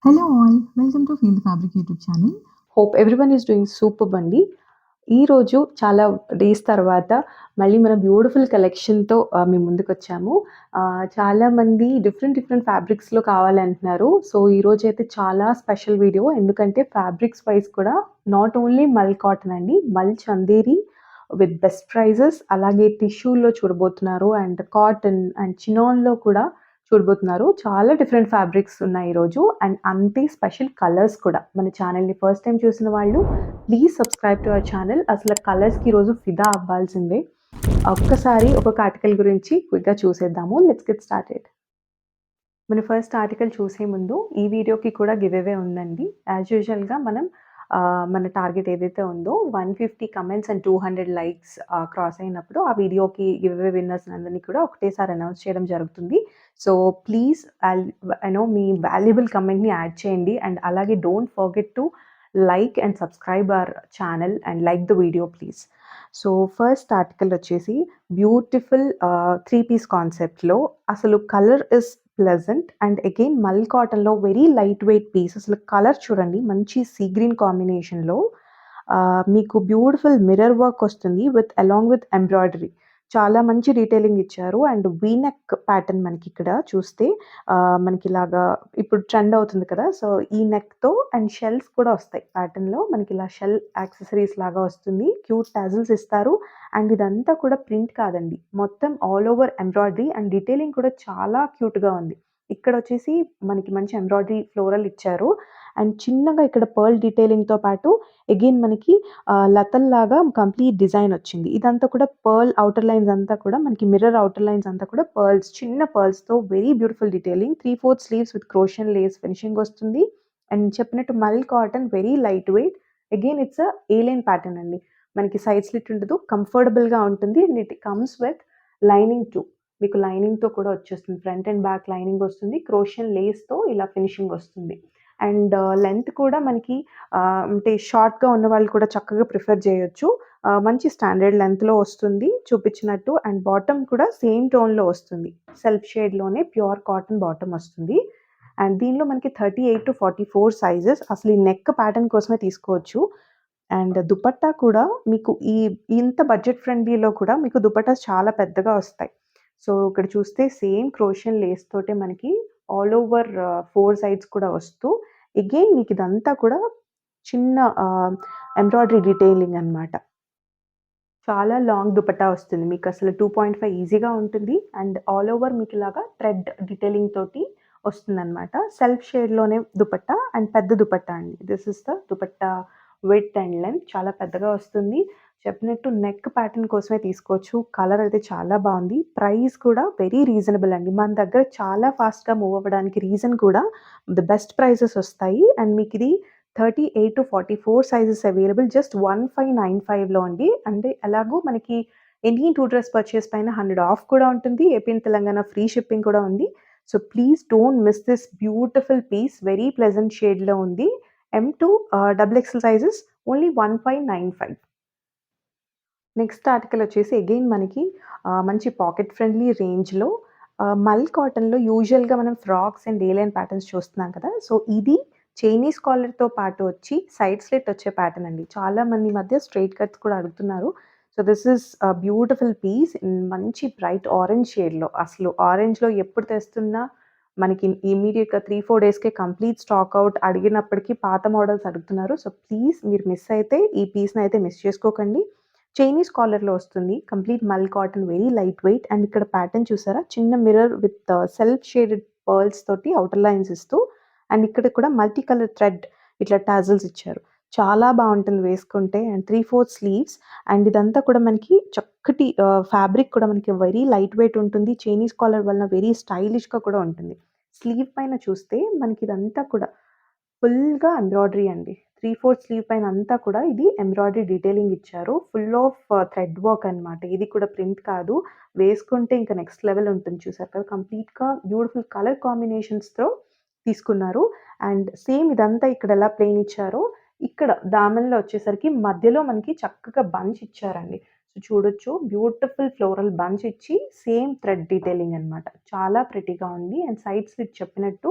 Hello all, welcome to Feel the Fabric YouTube channel. Hope everyone is doing superb అండి. ఈరోజు చాలా days తర్వాత మళ్ళీ మన బ్యూటిఫుల్ కలెక్షన్‌తో మీ ముందుకొచ్చాము. చాలామంది డిఫరెంట్ ఫ్యాబ్రిక్స్‌లో కావాలంటున్నారు. సో, ఈరోజైతే చాలా స్పెషల్ వీడియో. ఎందుకంటే ఫ్యాబ్రిక్స్ వైస్ కూడా నాట్ ఓన్లీ మల్ కాటన్ అండి. మల్ చందేరి విత్ బెస్ట్ ప్రైజెస్ అలాగే టిష్యూలో చూడబోతున్నారు. అండ్ కాటన్ అండ్ చినాన్‌లో కూడా చూడబోతున్నారు. చాలా డిఫరెంట్ ఫ్యాబ్రిక్స్ ఉన్నాయి ఈరోజు. అండ్ అంతే స్పెషల్ కలర్స్ కూడా. మన ఛానెల్‌ని ఫస్ట్ టైమ్ చూసిన వాళ్ళు please subscribe to our channel. అసలు కలర్స్‌కి ఈరోజు ఫిదా అవ్వాల్సిందే. ఒక్కసారి ఒక్కొక్క ఆర్టికల్ గురించి క్విక్‌గా చూసేద్దాము. Let's get started. మన ఫస్ట్ ఆర్టికల్ చూసే ముందు ఈ వీడియోకి కూడా గివ్ అవే ఉందండి. యాజ్ యూజువల్‌గా మనం మన టార్గెట్ ఏదైతే ఉందో 150 కమెంట్స్ అండ్ 200 లైక్స్ క్రాస్ అయినప్పుడు ఆ వీడియోకి గివ్ అవే విన్నర్స్ అందరిని కూడా ఒకటేసారి అనౌన్స్ చేయడం జరుగుతుంది. సో, ప్లీజ్ మీ వాల్యుబుల్ కమెంట్‌ని యాడ్ చేయండి. అండ్ అలాగే don't forget to like and subscribe our channel and like the video please. So, first article వచ్చేసి బ్యూటిఫుల్ 3 పీస్ కాన్సెప్ట్‌లో అసలు colour is pleasant and again mul కాటన్‌లో వెరీ లైట్ వెయిట్ పీస్. అసలు colour చూడండి మంచి సీ గ్రీన్ కాంబినేషన్‌లో మీకు బ్యూటిఫుల్ మిర్రర్ వర్క్ వస్తుంది అలాంగ్ విత్ ఎంబ్రాయిడరీ. చాలా మంచి డీటెయిలింగ్ ఇచ్చారు. అండ్ వీ నెక్ ప్యాటర్న్ మనకిక్కడ చూస్తే మనకిలాగా ఇప్పుడు ట్రెండ్ అవుతుంది కదా! సో, ఈ నెక్‌తో అండ్ షెల్స్ కూడా వస్తాయి ప్యాటర్న్‌లో. మనకిలా షెల్ యాక్సెసరీస్ లాగా వస్తుంది. క్యూట్ టాజిల్స్ ఇస్తారు. అండ్ ఇదంతా కూడా ప్రింట్ కాదండి. మొత్తం all over embroidery and detailing కూడా చాలా క్యూట్‌గా ఉంది. ఇక్కడొచ్చేసి మనకి మంచి ఎంబ్రాయిడరీ ఫ్లోరల్ ఇచ్చారు. అండ్ చిన్నగా ఇక్కడ పర్ల్ డీటెయిలింగ్‌తో పాటు అగైన్ మనకి లతల్లాగా కంప్లీట్ డిజైన్ వచ్చింది. ఇదంతా కూడా పర్ల్ ఔటర్ లైన్స్ అంతా కూడా మనకి మిర్రర్ ఔటర్ లైన్స్ అంతా కూడా పర్ల్స్ చిన్న పర్ల్స్‌తో very beautiful detailing. 3/4 sleeves with crochet lace finishing వస్తుంది. అండ్ చెప్పినట్టు mul cotton very light weight. Again it's A line pattern అండి. మనకి సైడ్ స్లిట్ ఉండదు. కంఫర్టబుల్‌గా ఉంటుంది. And it comes with lining too. మీకు లైనింగ్‌తో కూడా వచ్చేస్తుంది. ఫ్రంట్ అండ్ బ్యాక్ లైనింగ్ వస్తుంది. క్రోషియన్ లేస్‌తో ఇలా ఫినిషింగ్ వస్తుంది. అండ్ లెంత్ కూడా మనకి అంటే షార్ట్‌గా ఉన్నవాళ్ళు కూడా చక్కగా ప్రిఫర్ చేయొచ్చు. మంచి స్టాండర్డ్ లెంగ్త్‌లో వస్తుంది చూపించినట్టు. అండ్ బాటమ్ కూడా సేమ్ టోన్‌లో వస్తుంది. సెల్ఫ్ షేడ్‌లోనే ప్యూర్ కాటన్ బాటమ్ వస్తుంది. అండ్ దీనిలో మనకి 38-44 సైజెస్. అసలు ఈ నెక్ ప్యాటర్న్ కోసమే తీసుకోవచ్చు. అండ్ దుపట్టా కూడా మీకు ఇంత బడ్జెట్ ఫ్రెండ్లీలో కూడా మీకు దుపట్టాస్ చాలా పెద్దగా వస్తాయి. సో, ఇక్కడ చూస్తే సేమ్ క్రోషియన్ లేస్ తోటే మనకి ఆల్ ఓవర్ 4 సైడ్స్ కూడా వస్తూ అగైన్ మీకు ఇదంతా కూడా చిన్న ఎంబ్రాయిడరీ డీటెయిలింగ్ అన్నమాట. చాలా లాంగ్ దుపట్టా వస్తుంది. మీకసలు 2.5 ఈజీగా ఉంటుంది. అండ్ ఆల్ ఓవర్ మీకిలాగా థ్రెడ్ డీటెయిలింగ్ తోటి వస్తుందనమాట. సెల్ఫ్ షేడ్‌లోనే దుపట్టా అండ్ పెద్ద దుపట్టా అండి. This is the dupatta width and length చాలా పెద్దగా వస్తుంది. చెప్పినట్టు నెక్ ప్యాటర్న్ కోసమే తీసుకోవచ్చు. కలర్ అయితే చాలా బావుంది. ప్రైస్ కూడా వెరీ రీజనబుల్ అండి. మన దగ్గర చాలా ఫాస్ట్‌గా మూవ్ అవ్వడానికి రీజన్ కూడా ది బెస్ట్ ప్రైజెస్ వస్తాయి. అండ్ మీకిది 38-44 సైజెస్ అవైలబుల్ జస్ట్ 1595లో అండి. అంటే ఎలాగో మనకి ఎనీ 2 డ్రెస్ పర్చేస్ పైన 100 ఆఫ్ కూడా ఉంటుంది. AP and Telangana free shipping కూడా ఉంది. So, please don't miss this beautiful piece. Very pleasant షేడ్‌లో ఉంది. Double XL sizes only 1595. Next article వచ్చేసి అగైన్ మనకి మంచి పాకెట్ ఫ్రెండ్లీ రేంజ్‌లో మల్ కాటన్‌లో యూజువల్‌గా మనం frocks and A line patterns చూస్తున్నాం కదా! సో, ఇది చైనీస్ కాలర్‌తో పాటు వచ్చి సైడ్ స్లిట్ వచ్చే ప్యాటర్న్ అండి. చాలా మంది ఈ మధ్య స్ట్రెయిట్ కట్స్ కూడా అడుగుతున్నారు. So, this is beautiful piece in మంచి బ్రైట్ ఆరెంజ్ షేడ్‌లో. అసలు ఆరెంజ్‌లో ఎప్పుడు తెస్తున్నా మనకి ఇమ్మీడియేట్‌గా 3, 4 డేస్‌కే కంప్లీట్ స్టాక్ ఔట్ అడిగినప్పటికి పాత మోడల్స్ అడుగుతున్నారు. సో, ప్లీజ్ మీరు మిస్ అయితే ఈ పీస్‌నైతే మిస్ చేసుకోకండి. చైనీస్ కాలర్‌లో వస్తుంది. కంప్లీట్ మల్ cotton very light weight. And ఇక్కడ ప్యాటర్న్ చూసారా? చిన్న mirror with self shaded pearls తోటి ఔటర్ లైన్స్ ఇస్తూ అండ్ ఇక్కడ కూడా మల్టీ కలర్ థ్రెడ్ ఇట్లా టాజిల్స్ ఇచ్చారు. చాలా బావుంటుంది వేసుకుంటే. అండ్ 3/4 స్లీవ్స్ అండ్ ఇదంతా కూడా మనకి చక్కటి ఫ్యాబ్రిక్ కూడా మనకి వెరీ లైట్ వెయిట్ ఉంటుంది. చైనీస్ కాలర్ వలన వెరీ స్టైలిష్‌గా కూడా ఉంటుంది. స్లీవ్ పైన చూస్తే మనకి ఇదంతా కూడా ఫుల్‌గా ఎంబ్రాయిడరీ అండి. 3/4 స్లీవ్ పైన అంతా కూడా ఇది ఎంబ్రాయిడరీ డీటెయిలింగ్ ఇచ్చారు. ఫుల్ ఆఫ్ థ్రెడ్ వర్క్ అనమాట. ఇది కూడా ప్రింట్ కాదు. వేసుకుంటే ఇంకా నెక్స్ట్ లెవెల్ ఉంటుంది చూసారు కదా! కంప్లీట్‌గా బ్యూటిఫుల్ కలర్ కాంబినేషన్స్‌తో తీసుకున్నారు. అండ్ సేమ్ ఇదంతా ఇక్కడ ఎలా ప్లెయిన్ ఇచ్చారో, ఇక్కడ దామన్‌లో వచ్చేసరికి మధ్యలో మనకి చక్కగా బంచ్ ఇచ్చారండి. సో, చూడొచ్చు బ్యూటిఫుల్ ఫ్లోరల్ బంచ్ ఇచ్చి సేమ్ థ్రెడ్ డీటెయిలింగ్ అనమాట. చాలా ప్రెట్టీగా ఉంది. అండ్ సైడ్ స్లిట్ చెప్పినట్టు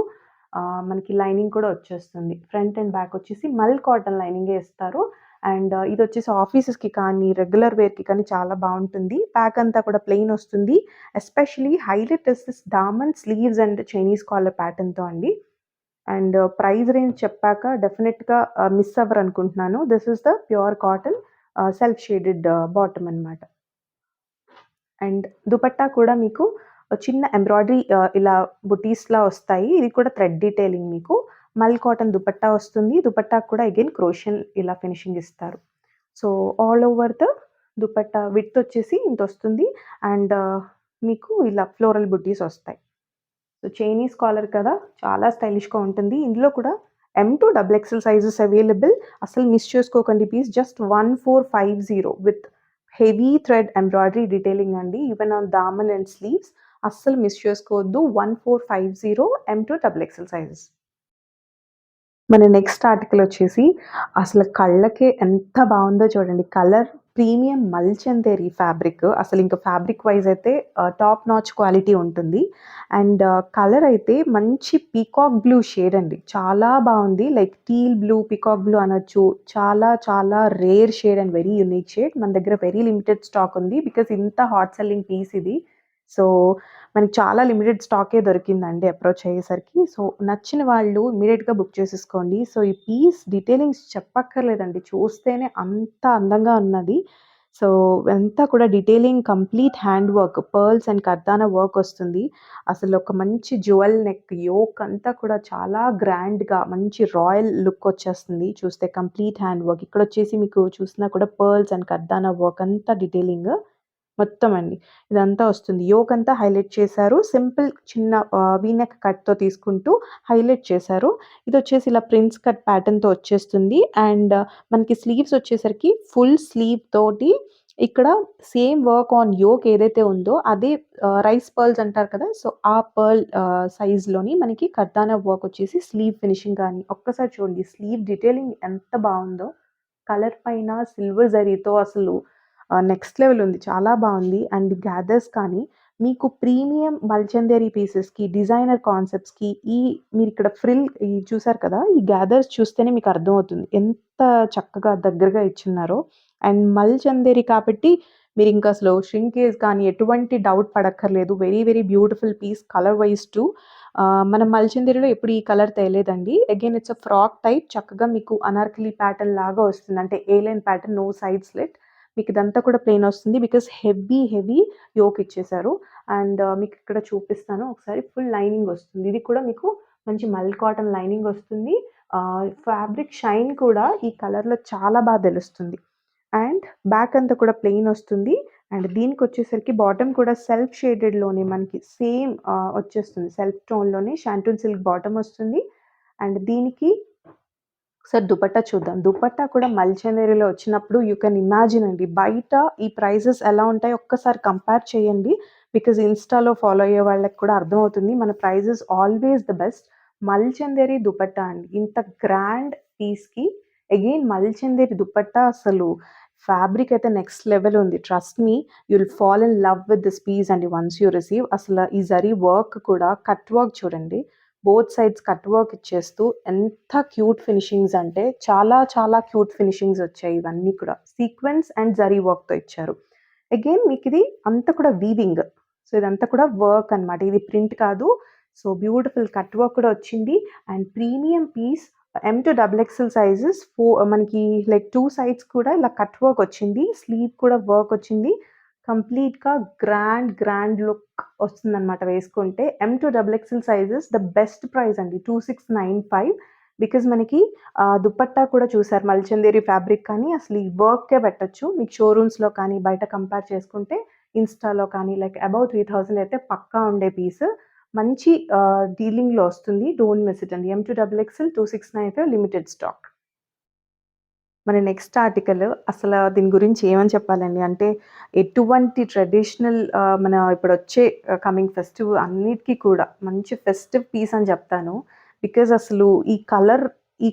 మనకి లైనింగ్ కూడా వచ్చేస్తుంది. ఫ్రంట్ అండ్ బ్యాక్ వచ్చేసి మల్ కాటన్ లైనింగే ఇస్తారు. అండ్ ఇదొచ్చేసి ఆఫీసెస్‌కి కానీ, రెగ్యులర్ వేర్‌కి కానీ చాలా బావుంటుంది. బ్యాక్ అంతా కూడా ప్లెయిన్ వస్తుంది. Especially highlight is this daman sleeves and Chinese collar ప్యాటర్న్‌తో అండి. అండ్ ప్రైస్ రేంజ్ చెప్పాక డెఫినిట్‌గా మిస్ అవ్వరనుకుంటున్నాను. This is the pure cotton self shaded bottom అనమాట. అండ్ దుపట్టా కూడా మీకు చిన్న ఎంబ్రాయిడరీ ఇలా బుటీస్‌లా వస్తాయి. ఇది కూడా థ్రెడ్ డీటెయిలింగ్ మీకు. మల్ కాటన్ దుపట్టా వస్తుంది. దుపట్టాకు కూడా అగైన్ క్రోషియన్ ఇలా ఫినిషింగ్ ఇస్తారు. So, all over the dupatta width వచ్చేసి ఇంతొస్తుంది. అండ్ మీకు ఇలా ఫ్లోరల్ బుటీస్ వస్తాయి. సో, చైనీస్ కాలర్ కదా! చాలా స్టైలిష్‌గా ఉంటుంది. ఇందులో కూడా M to double XL sizes available. అసలు మిస్ చేసుకోకండి piece. Just 1450 with heavy thread embroidery detailing అండి. Even on daman and sleeves. అస్సలు మిస్ చేసుకోవద్దు. 1450 M to double XL sizes. మన నెక్స్ట్ ఆర్టికల్ వచ్చేసి అసలు కళ్ళకి ఎంత బావుందో చూడండి. Colour premium Mulchanderi fabric. అసలు ఇంకా ఫ్యాబ్రిక్ వైస్ అయితే టాప్ నాచ్ క్వాలిటీ ఉంటుంది. అండ్ కలర్ అయితే మంచి పీకాక్ బ్లూ షేడ్ అండి. చాలా బావుంది. Like teal blue, peacock blue అనొచ్చు. చాలా చాలా rare shade and very unique shade. మన దగ్గర వెరీ లిమిటెడ్ స్టాక్ ఉంది. బికాజ్ ఇంత హాట్ సెల్లింగ్ పీస్ ఇది. సో, మనకి చాలా లిమిటెడ్ స్టాకే దొరికిందండి అప్రోచ్ అయ్యేసరికి. సో, నచ్చిన వాళ్ళు ఇమ్మీడియేట్‌గా బుక్ చేసేసుకోండి. సో, ఈ పీస్ డీటెయిలింగ్స్ చెప్పక్కర్లేదండి. చూస్తేనే అంత అందంగా ఉన్నది. సో, అంతా కూడా detailing complete hand work, pearls and kardana work వస్తుంది. అసలు ఒక మంచి జ్యువెల్ నెక్ యోక్ అంతా కూడా చాలా గ్రాండ్‌గా మంచి రాయల్ లుక్ వచ్చేస్తుంది. చూస్తే కంప్లీట్ హ్యాండ్ వర్క్. ఇక్కడొచ్చేసి మీకు చూసినా కూడా పర్ల్స్ అండ్ కర్దానా వర్క్ అంతా డీటెయిలింగ్. మొత్తం అండి. ఇదంతా వస్తుంది. యోక్ అంతా హైలైట్ చేశారు. సింపుల్ చిన్న వీ నెక్ కట్‌తో తీసుకుంటూ హైలైట్ చేశారు. ఇదొచ్చేసి ఇలా ప్రిన్స్ కట్ ప్యాటర్న్‌తో వచ్చేస్తుంది. అండ్ మనకి స్లీవ్స్ వచ్చేసరికి ఫుల్ స్లీవ్ తోటి ఇక్కడ సేమ్ వర్క్ ఆన్ యోక్ ఏదైతే ఉందో అదే రైస్ పర్ల్స్ అంటారు కదా! సో, ఆ పర్ల్ సైజ్‌లోని మనకి కర్దానా వర్క్ వచ్చేసి స్లీవ్ ఫినిషింగ్ గాని ఒక్కసారి చూడండి. స్లీవ్ డీటెయిలింగ్ ఎంత బావుందో. కలర్ పైన సిల్వర్ జరీతో అసలు నెక్స్ట్ లెవెల్ ఉంది. చాలా బావుంది. అండ్ గ్యాదర్స్ కానీ మీకు ప్రీమియం మల్చందేరి పీసెస్‌కి, డిజైనర్ కాన్సెప్ట్స్‌కి మీరిక్కడ ఫ్రిల్ చూసారు కదా! ఈ గ్యాదర్స్ చూస్తేనే మీకు అర్థమవుతుంది. ఎంత చక్కగా దగ్గరగా ఇచ్చున్నారో. అండ్ మల్చందేరి కాబట్టి మీరింక అసలు ష్రింకేజ్ కానీ ఎటువంటి డౌట్ పడక్కర్లేదు. Very very beautiful piece colour wise too. మనం మల్చందేరిలో ఎప్పుడు ఈ కలర్ తేలేదండి. Again it's a frock type చక్కగా మీకు అనార్కలి ప్యాటర్న్ లాగా వస్తుంది. అంటే A line pattern no side slit. మీకు ఇదంతా కూడా ప్లెయిన్ వస్తుంది. బికాజ్ హెవీ యోక్ ఇచ్చేశారు. అండ్ మీకు ఇక్కడ చూపిస్తాను ఒకసారి ఫుల్ లైనింగ్ వస్తుంది. ఇది కూడా మీకు మంచి మల్ కాటన్ లైనింగ్ వస్తుంది. ఫ్యాబ్రిక్ షైన్ కూడా ఈ కలర్‌లో చాలా తెలుస్తుంది. అండ్ బ్యాక్ అంతా కూడా ప్లెయిన్ వస్తుంది. అండ్ దీనికొచ్చేసరికి బాటమ్ కూడా సెల్ఫ్ షేడెడ్‌లోనే మనకి సేమ్ వచ్చేస్తుంది. సెల్ఫ్ టోన్‌లోనే షాంటూన్ సిల్క్ బాటమ్ వస్తుంది. అండ్ దీనికి ఒకసారి దుపట్టా చూద్దాం. దుపట్టా కూడా మల్చందేరిలో వచ్చినప్పుడు యూ కెన్ ఇమాజిన్ అండి. బయట ఈ ప్రైజెస్ ఎలా ఉంటాయో ఒక్కసారి కంపేర్ చేయండి. బికాజ్ ఇన్‌స్టాలో ఫాలో అయ్యే వాళ్ళకి కూడా అర్థమవుతుంది. మన prices always the best. Mulchanderi dupatta అండి. ఇంత గ్రాండ్ పీస్‌కి అగైన్ మల్చందేరి దుపట్టా అసలు ఫ్యాబ్రిక్ అయితే నెక్స్ట్ లెవెల్ ఉంది. Trust me you will fall in love with this piece అండి వన్స్ యూ రిసీవ్. అసలు ఈ జరీ వర్క్ కూడా కట్ వర్క్ చూడండి. బోత్ సైడ్స్ కట్ వర్క్ ఇచ్చేస్తూ ఎంత క్యూట్ ఫినిషింగ్స్ అంటే చాలా చాలా క్యూట్ ఫినిషింగ్స్ వచ్చాయి ఇవన్నీ కూడా. సీక్వెన్స్ అండ్ జరీ వర్క్‌తో ఇచ్చారు. అగైన్ మీకిది అంతా కూడా వీవింగ్. సో, ఇదంతా కూడా వర్క్ అనమాట. ఇది ప్రింట్ కాదు. సో, బ్యూటిఫుల్ కట్ వర్క్ కూడా వచ్చింది. And premium piece M to double XL sizes మనకి లైక్ 2 సైడ్స్ కూడా ఇలా కట్ వర్క్ వచ్చింది. స్లీవ్ కూడా వర్క్ వచ్చింది. కంప్లీట్‌గా గ్రాండ్ లుక్ వస్తుందనమాట వేసుకుంటే. M to double XL sizes the best price అండి. 2695 బికాజ్ మనకి దుపట్టా కూడా చూసారు మల్చందేరి ఫ్యాబ్రిక్ కానీ అసలు ఈ వర్కే పెట్టొచ్చు. మీకు షోరూమ్స్‌లో కానీ బయట కంపేర్ చేసుకుంటే ఇన్‌స్టాలో కానీ లైక్ అబౌవ్ 3000 అయితే పక్కా ఉండే పీస్. మంచి డీలింగ్‌లో వస్తుంది. డోంట్ మిస్ ఇట్ అండి. M to double XL 2695 limited stock. మన నెక్స్ట్ ఆర్టికల్ అసల దీని గురించి ఏమని చెప్పాలండి. అంటే ఎటువంటి ట్రెడిషనల్ మన ఇప్పుడొచ్చే కమింగ్ ఫెస్టివ్ అన్నిటికి కూడా మంచి ఫెస్టివ్ పీస్ అని చెప్తాను. బికాజ్ అసలు ఈ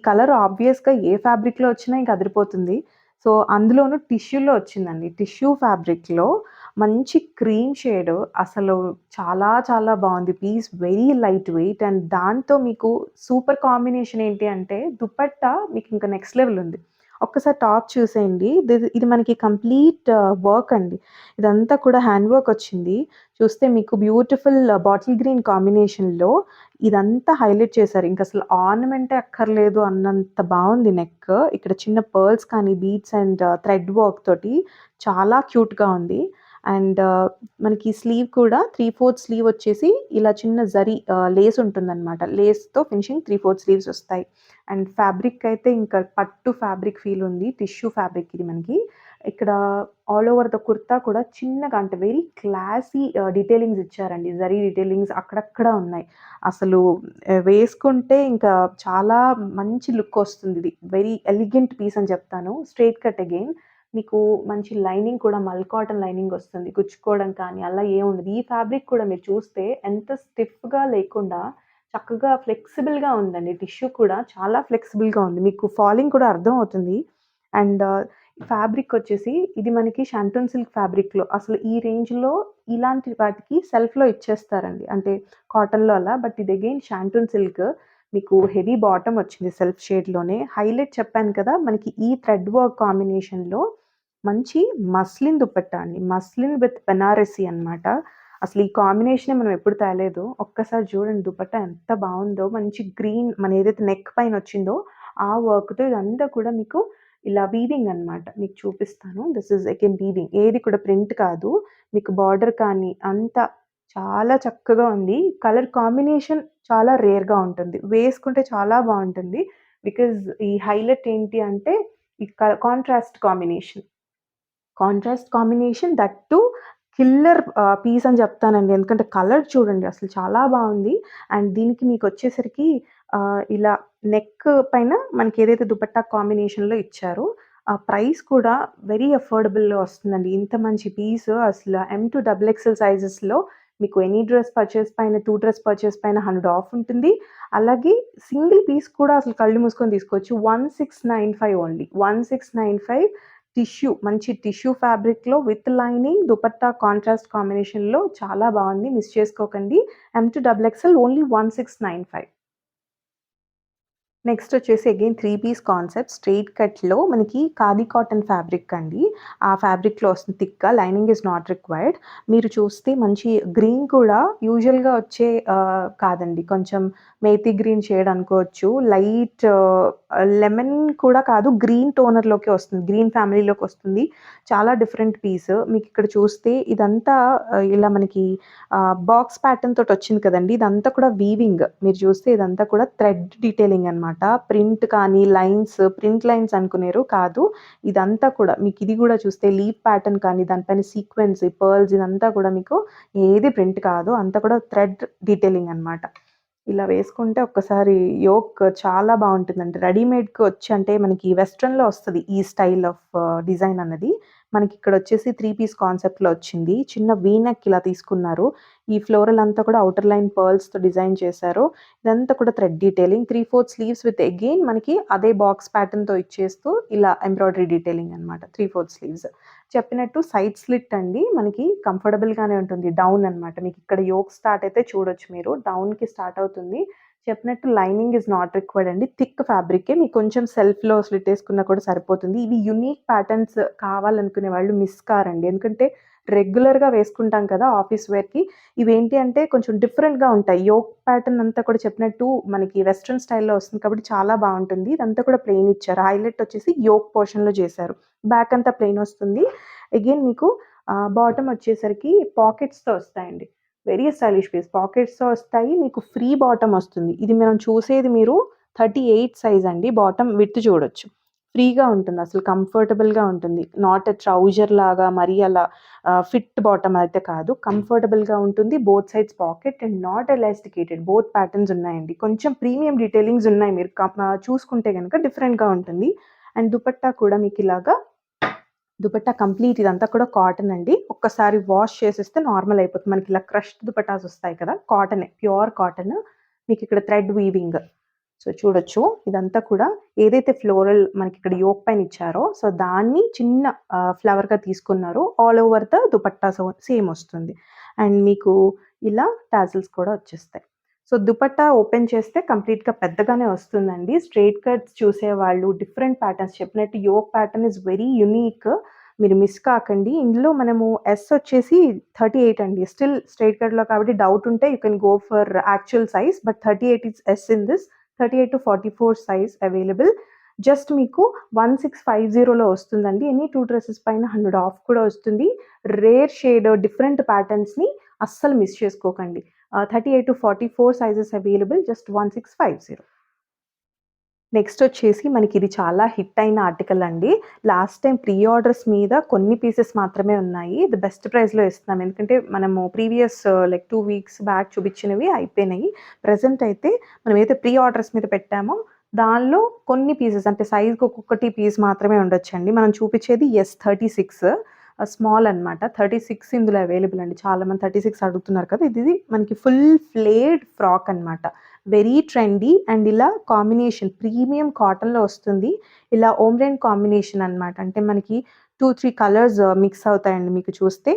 కలర్ ఆబ్వియస్‌గా ఏ ఫ్యాబ్రిక్‌లో వచ్చినా ఇంక అదిరిపోతుంది. సో, అందులోనూ టిష్యూలో వచ్చిందండి. టిష్యూ ఫ్యాబ్రిక్‌లో మంచి క్రీమ్ షేడ్ అసలు చాలా చాలా బావుంది. Piece very light weight and దాంతో మీకు సూపర్ కాంబినేషన్ ఏంటి అంటే దుపట్టా మీకింక నెక్స్ట్ లెవెల్ ఉంది. ఒక్కసారి టాప్ చూసేయండి. ఇది మనకి కంప్లీట్ వర్క్ అండి. ఇదంతా కూడా హ్యాండ్ వర్క్ వచ్చింది. చూస్తే మీకు బ్యూటిఫుల్ బాటిల్ గ్రీన్ కాంబినేషన్‌లో ఇదంతా హైలైట్ చేశారు. ఇంకసలు ఆర్నమెంటే అక్కర్లేదు అన్నంత బావుంది నెక్. ఇక్కడ చిన్న పర్ల్స్ కానీ, బీడ్స్ అండ్ థ్రెడ్ వర్క్ తోటి చాలా క్యూట్‌గా ఉంది. అండ్ మనకి స్లీవ్ కూడా 3/4 స్లీవ్ వచ్చేసి ఇలా చిన్న జరీ లేస్ ఉంటుందనమాట. లేస్‌తో ఫినిషింగ్ 3/4 స్లీవ్స్ వస్తాయి. అండ్ ఫ్యాబ్రిక్ అయితే ఇంకా పట్టు ఫ్యాబ్రిక్ ఫీల్ ఉంది. టిష్యూ ఫ్యాబ్రిక్ ఇది మనకి. ఇక్కడ ఆల్ ఓవర్ ద కుర్తా కూడా చిన్నగా అంటే వెరీ క్లాసీ డీటెయిలింగ్స్ ఇచ్చారండి. జరీ డీటెయిలింగ్స్ అక్కడక్కడ ఉన్నాయి. అసలు వేసుకుంటే ఇంకా చాలా మంచి లుక్ వస్తుందిది. వెరీ ఎలిగెంట్ పీస్ అని చెప్తాను. Straight cut again. మీకు మంచి లైనింగ్ కూడా మల్ కాటన్ లైనింగ్ వస్తుంది. గుచ్చుకోవడం కానీ అలా ఏముండదు. ఈ ఫ్యాబ్రిక్ కూడా మీరు చూస్తే ఎంత స్టిఫ్‌గా లేకుండా చక్కగా ఫ్లెక్సిబుల్‌గా ఉందండి. టిష్యూ కూడా చాలా ఫ్లెక్సిబుల్‌గా ఉంది. మీకు ఫాలింగ్ కూడా అర్థమవుతుంది. అండ్ ఫ్యాబ్రిక్ వచ్చేసి ఇది మనకి షాంటూన్ సిల్క్ ఫ్యాబ్రిక్‌లో అసలు ఈ రేంజ్‌లో ఇలాంటి వాటికి సెల్ఫ్‌లో ఇచ్చేస్తారండి. అంటే కాటన్‌లో అలా. బట్ ఇది అగైన్ షాంటూన్ సిల్క్. మీకు హెవీ బాటమ్ వచ్చింది సెల్ఫ్ షేడ్‌లోనే. హైలైట్ చెప్పాను కదా! మనకి ఈ థ్రెడ్ వర్క్ కాంబినేషన్‌లో మంచి మస్లిన్ దుపట్టా అండి. మస్లిన్ విత్ బెనారసి అనమాట. అసలు ఈ కాంబినేషనే మనం ఎప్పుడు తేలేదు. ఒక్కసారి చూడండి దుపట్టా ఎంత బావుందో. మంచి గ్రీన్ మన ఏదైతే నెక్ పైన వచ్చిందో ఆ వర్క్‌తో ఇదంతా కూడా మీకు ఇలా వీవింగ్ అనమాట. మీకు చూపిస్తాను. This is again weaving. ఏది కూడా ప్రింట్ కాదు. మీకు బార్డర్ కానీ అంతా చాలా చక్కగా ఉంది. కలర్ కాంబినేషన్ చాలా రేర్‌గా ఉంటుంది. వేసుకుంటే చాలా బావుంటుంది. బికాజ్ ఈ హైలైట్ ఏంటి అంటే ఈ contrast combination. Contrast combination that too killer piece అని చెప్తానండి. ఎందుకంటే కలర్ చూడండి అసలు చాలా బావుంది. అండ్ దీనికి మీకొచ్చేసరికి ఇలా నెక్ పైన మనకేదైతే దుపట్టా కాంబినేషన్‌లో ఇచ్చారో, ఆ ప్రైస్ కూడా వెరీ అఫోర్డబుల్‌లో వస్తుందండి. ఇంత మంచి పీస్ అసల ఎమ్ టు డబుల్ ఎక్స్‌ఎల్ సైజెస్‌లో మీకు ఎనీ డ్రెస్ పర్చేస్ పైన 2 డ్రెస్ పర్చేస్ పైన 100 ఆఫ్ ఉంటుంది. అలాగే సింగిల్ పీస్ కూడా అసలు కళ్ళు మూసుకొని తీసుకోవచ్చు. 1695 ఓన్లీ. 1695 మంచి టిష్యూ ఫ్యాబ్రిక్‌లో విత్ లైనింగ్, దుపట్టా కాంట్రాస్ట్ కాంబినేషన్‌లో చాలా బావుంది. మిస్ చేసుకోకండి. M to double XL only 1695. Next వచ్చేసి అగైన్ 3 పీస్ కాన్సెప్ట్ స్ట్రెయిట్ కట్‌లో మనకి ఖాదీ కాటన్ ఫ్యాబ్రిక్ అండి. ఆ ఫ్యాబ్రిక్‌లో వస్తుంది థిక్‌గా. Lining is not required. మీరు చూస్తే మంచి గ్రీన్ కూడా యూజువల్‌గా వచ్చే కాదండి. కొంచెం మేతి గ్రీన్ షేడ్ అనుకోవచ్చు. లైట్ లెమన్ కూడా కాదు. గ్రీన్ టోనర్‌లోకే వస్తుంది. గ్రీన్ ఫ్యామిలీలోకి వస్తుంది. చాలా డిఫరెంట్ పీస్. మీకిక్కడ చూస్తే ఇదంతా ఇలా మనకి బాక్స్ ప్యాటర్న్ తోటొచ్చింది కదండీ! ఇదంతా కూడా వీవింగ్. మీరు చూస్తే ఇదంతా కూడా థ్రెడ్ డీటెయిలింగ్ అనమాట. ప్రింట్ కానీ లైన్స్, ప్రింట్ లైన్స్ అనుకునేరు కాదు. ఇదంతా కూడా మీకిది గూడా చూస్తే లీఫ్ ప్యాటర్న్ కానీ దానిపైన సీక్వెన్స్, పర్ల్స్ ఇదంతా కూడా మీకు ఏది ప్రింట్ కాదు. అంతా కూడా థ్రెడ్ డీటెయిలింగ్ అనమాట. ఇలా వేసుకుంటే ఒక్కసారి యోక్ చాలా బావుంటుందండి. రెడీమేడ్‌కి వచ్చి అంటే మనకి వెస్టర్న్‌లో వస్తది ఈ స్టైల్ ఆఫ్ డిజైన్ అన్నది. మనకిక్కడొచ్చేసి 3 పీస్ కాన్సెప్ట్‌లో వచ్చింది. చిన్న వీ నెక్ ఇలా తీసుకున్నారు. ఈ ఫ్లోరల్ అంతా కూడా ఔటర్ లైన్ పర్ల్స్‌తో డిజైన్ చేశారు. ఇదంతా కూడా thread detailing. 3/4 sleeves with again మనకి అదే బాక్స్ ప్యాటర్న్‌తో ఇచ్చేస్తూ ఇలా ఎంబ్రాయిడరీ డీటెయిలింగ్ అనమాట. 3/4 స్లీవ్స్. చెప్పినట్టు సైడ్ స్లిట్ అండి. మనకి కంఫర్టబుల్‌గానే ఉంటుంది. డౌన్ అనమాట. మీకిక్కడ యోక్ స్టార్ట్ అయితే చూడొచ్చు మీరు. డౌన్‌కి స్టార్ట్ అవుతుంది. చెప్పినట్టు లైనింగ్ ఈస్ నాట్ రిక్వైర్డ్ అండి. థిక్ ఫ్యాబ్రికే. మీకు కొంచెం సెల్ఫ్‌లో స్లిట్ ఏసుకున్నా కూడా సరిపోతుంది. ఇవి యూనిక్ ప్యాటర్న్స్ కావాలనుకునే వాళ్ళు మిస్ కారండి. ఎందుకంటే రెగ్యులర్‌గా వేసుకుంటాం కదా! ఆఫీస్ వేర్‌కి. ఇవేంటి అంటే కొంచెం డిఫరెంట్‌గా ఉంటాయి. యోక్ ప్యాటర్న్ అంతా కూడా చెప్పినట్టు మనకి వెస్టర్న్ స్టైల్‌లో వస్తుంది కాబట్టి చాలా బావుంటుంది. ఇదంతా కూడా ప్లెయిన్ ఇచ్చారు. హైలైట్ వచ్చేసి యోక్ పోర్షన్‌లో చేశారు. బ్యాక్ అంతా ప్లెయిన్ వస్తుంది. అగైన్ మీకు బాటమ్ వచ్చేసరికి పాకెట్స్‌తో వస్తాయండి. Very stylish piece. పాకెట్స్‌తో వస్తాయి. మీకు ఫ్రీ బాటమ్ వస్తుంది. ఇది మనం చూసేది మీరు 38 సైజ్ అండి. బాటమ్ విడ్త్ చూడొచ్చు. ఫ్రీగా ఉంటుంది. అసలు కంఫర్టబుల్‌గా ఉంటుంది. నాట్ ఎ ట్రౌజర్ లాగా మరీ అలా ఫిట్ బాటమ్ అయితే కాదు. కంఫర్టబుల్‌గా ఉంటుంది. Both sides pocket and not elasticated. Both patterns ఉన్నాయండి. కొంచెం ప్రీమియం డీటెయిలింగ్స్ ఉన్నాయి. మీరు చూసుకుంటే గనుక డిఫరెంట్‌గా ఉంటుంది. అండ్ దుపట్టా కూడా మీకిలాగా దుపట్టా కంప్లీట్ ఇదంతా కూడా కాటన్ అండి. ఒక్కసారి వాష్ చేసేస్తే నార్మల్ అయిపోతుంది. మనకి ఇలా క్రష్డ్ దుపట్టాస్ వస్తాయి కదా! కాటనే. Pure cotton. మీకిక్కడ థ్రెడ్ వీవింగ్. సో చూడొచ్చు ఇదంతా కూడా ఏదైతే ఫ్లోరల్ మనకి ఇక్కడ యోక్ పైన ఇచ్చారో సో దాన్ని చిన్న ఫ్లవర్‌గా తీసుకున్నారు. All over the dupatta same వస్తుంది. అండ్ మీకు ఇలా టాజిల్స్ కూడా వచ్చేస్తాయి. సో దుపట్టా ఓపెన్ చేస్తే కంప్లీట్‌గా పెద్దగానే వస్తుందండి. స్ట్రెయిట్ కట్స్ చూసేవాళ్ళు డిఫరెంట్ ప్యాటర్న్స్ చెప్పినట్టు yoke pattern is very unique. మీరు మిస్ కాకండి. ఇందులో మనము ఎస్ వచ్చేసి 38 అండి. స్టిల్ స్ట్రెయిట్ కట్‌లో కాబట్టి డౌట్ ఉంటే you can go for actual size. But 38 is S in this. 38-44 size available. Just మీకు 1650లో వస్తుందండి. ఎనీ 2 డ్రెసెస్ పైన 100 ఆఫ్ కూడా వస్తుంది. రేర్ షేడ్ డిఫరెంట్ ప్యాటర్న్స్‌ని అస్సలు మిస్ చేసుకోకండి. 38-44 సైజెస్ అవైలబుల్. జస్ట్ 1650. నెక్స్ట్ వచ్చేసి మనకిది చాలా హిట్ అయిన ఆర్టికల్ అండి. లాస్ట్ టైమ్ ప్రీ ఆర్డర్స్ మీద కొన్ని పీసెస్ మాత్రమే ఉన్నాయి. ది బెస్ట్ ప్రైస్‌లో ఇస్తున్నాం. ఎందుకంటే మనము ప్రీవియస్ లైక్ 2 వీక్స్ బ్యాక్ చూపించినవి అయిపోయినాయి. ప్రెజెంట్ అయితే మనమైతే ప్రీ ఆర్డర్స్ మీద పెట్టామో దానిలో కొన్ని పీసెస్ అంటే సైజ్‌కి ఒక్కొక్కటి పీస్ మాత్రమే ఉండొచ్చండి. మనం చూపించేది ఎస్ 36 స్మాల్ అనమాట. 36 ఇందులో అవైలబుల్ అండి. చాలామంది 36 అడుగుతున్నారు కదా! ఇది మనకి ఫుల్ ఫ్లేర్డ్ ఫ్రాక్ అనమాట. వెరీ ట్రెండీ అండ్ ఇలా కాంబినేషన్ ప్రీమియం కాటన్‌లో వస్తుంది. ఇలా ఓమ్రెన్ కాంబినేషన్ అనమాట. అంటే మనకి 2, 3 కలర్స్ మిక్స్ అవుతాయండి మీకు చూస్తే.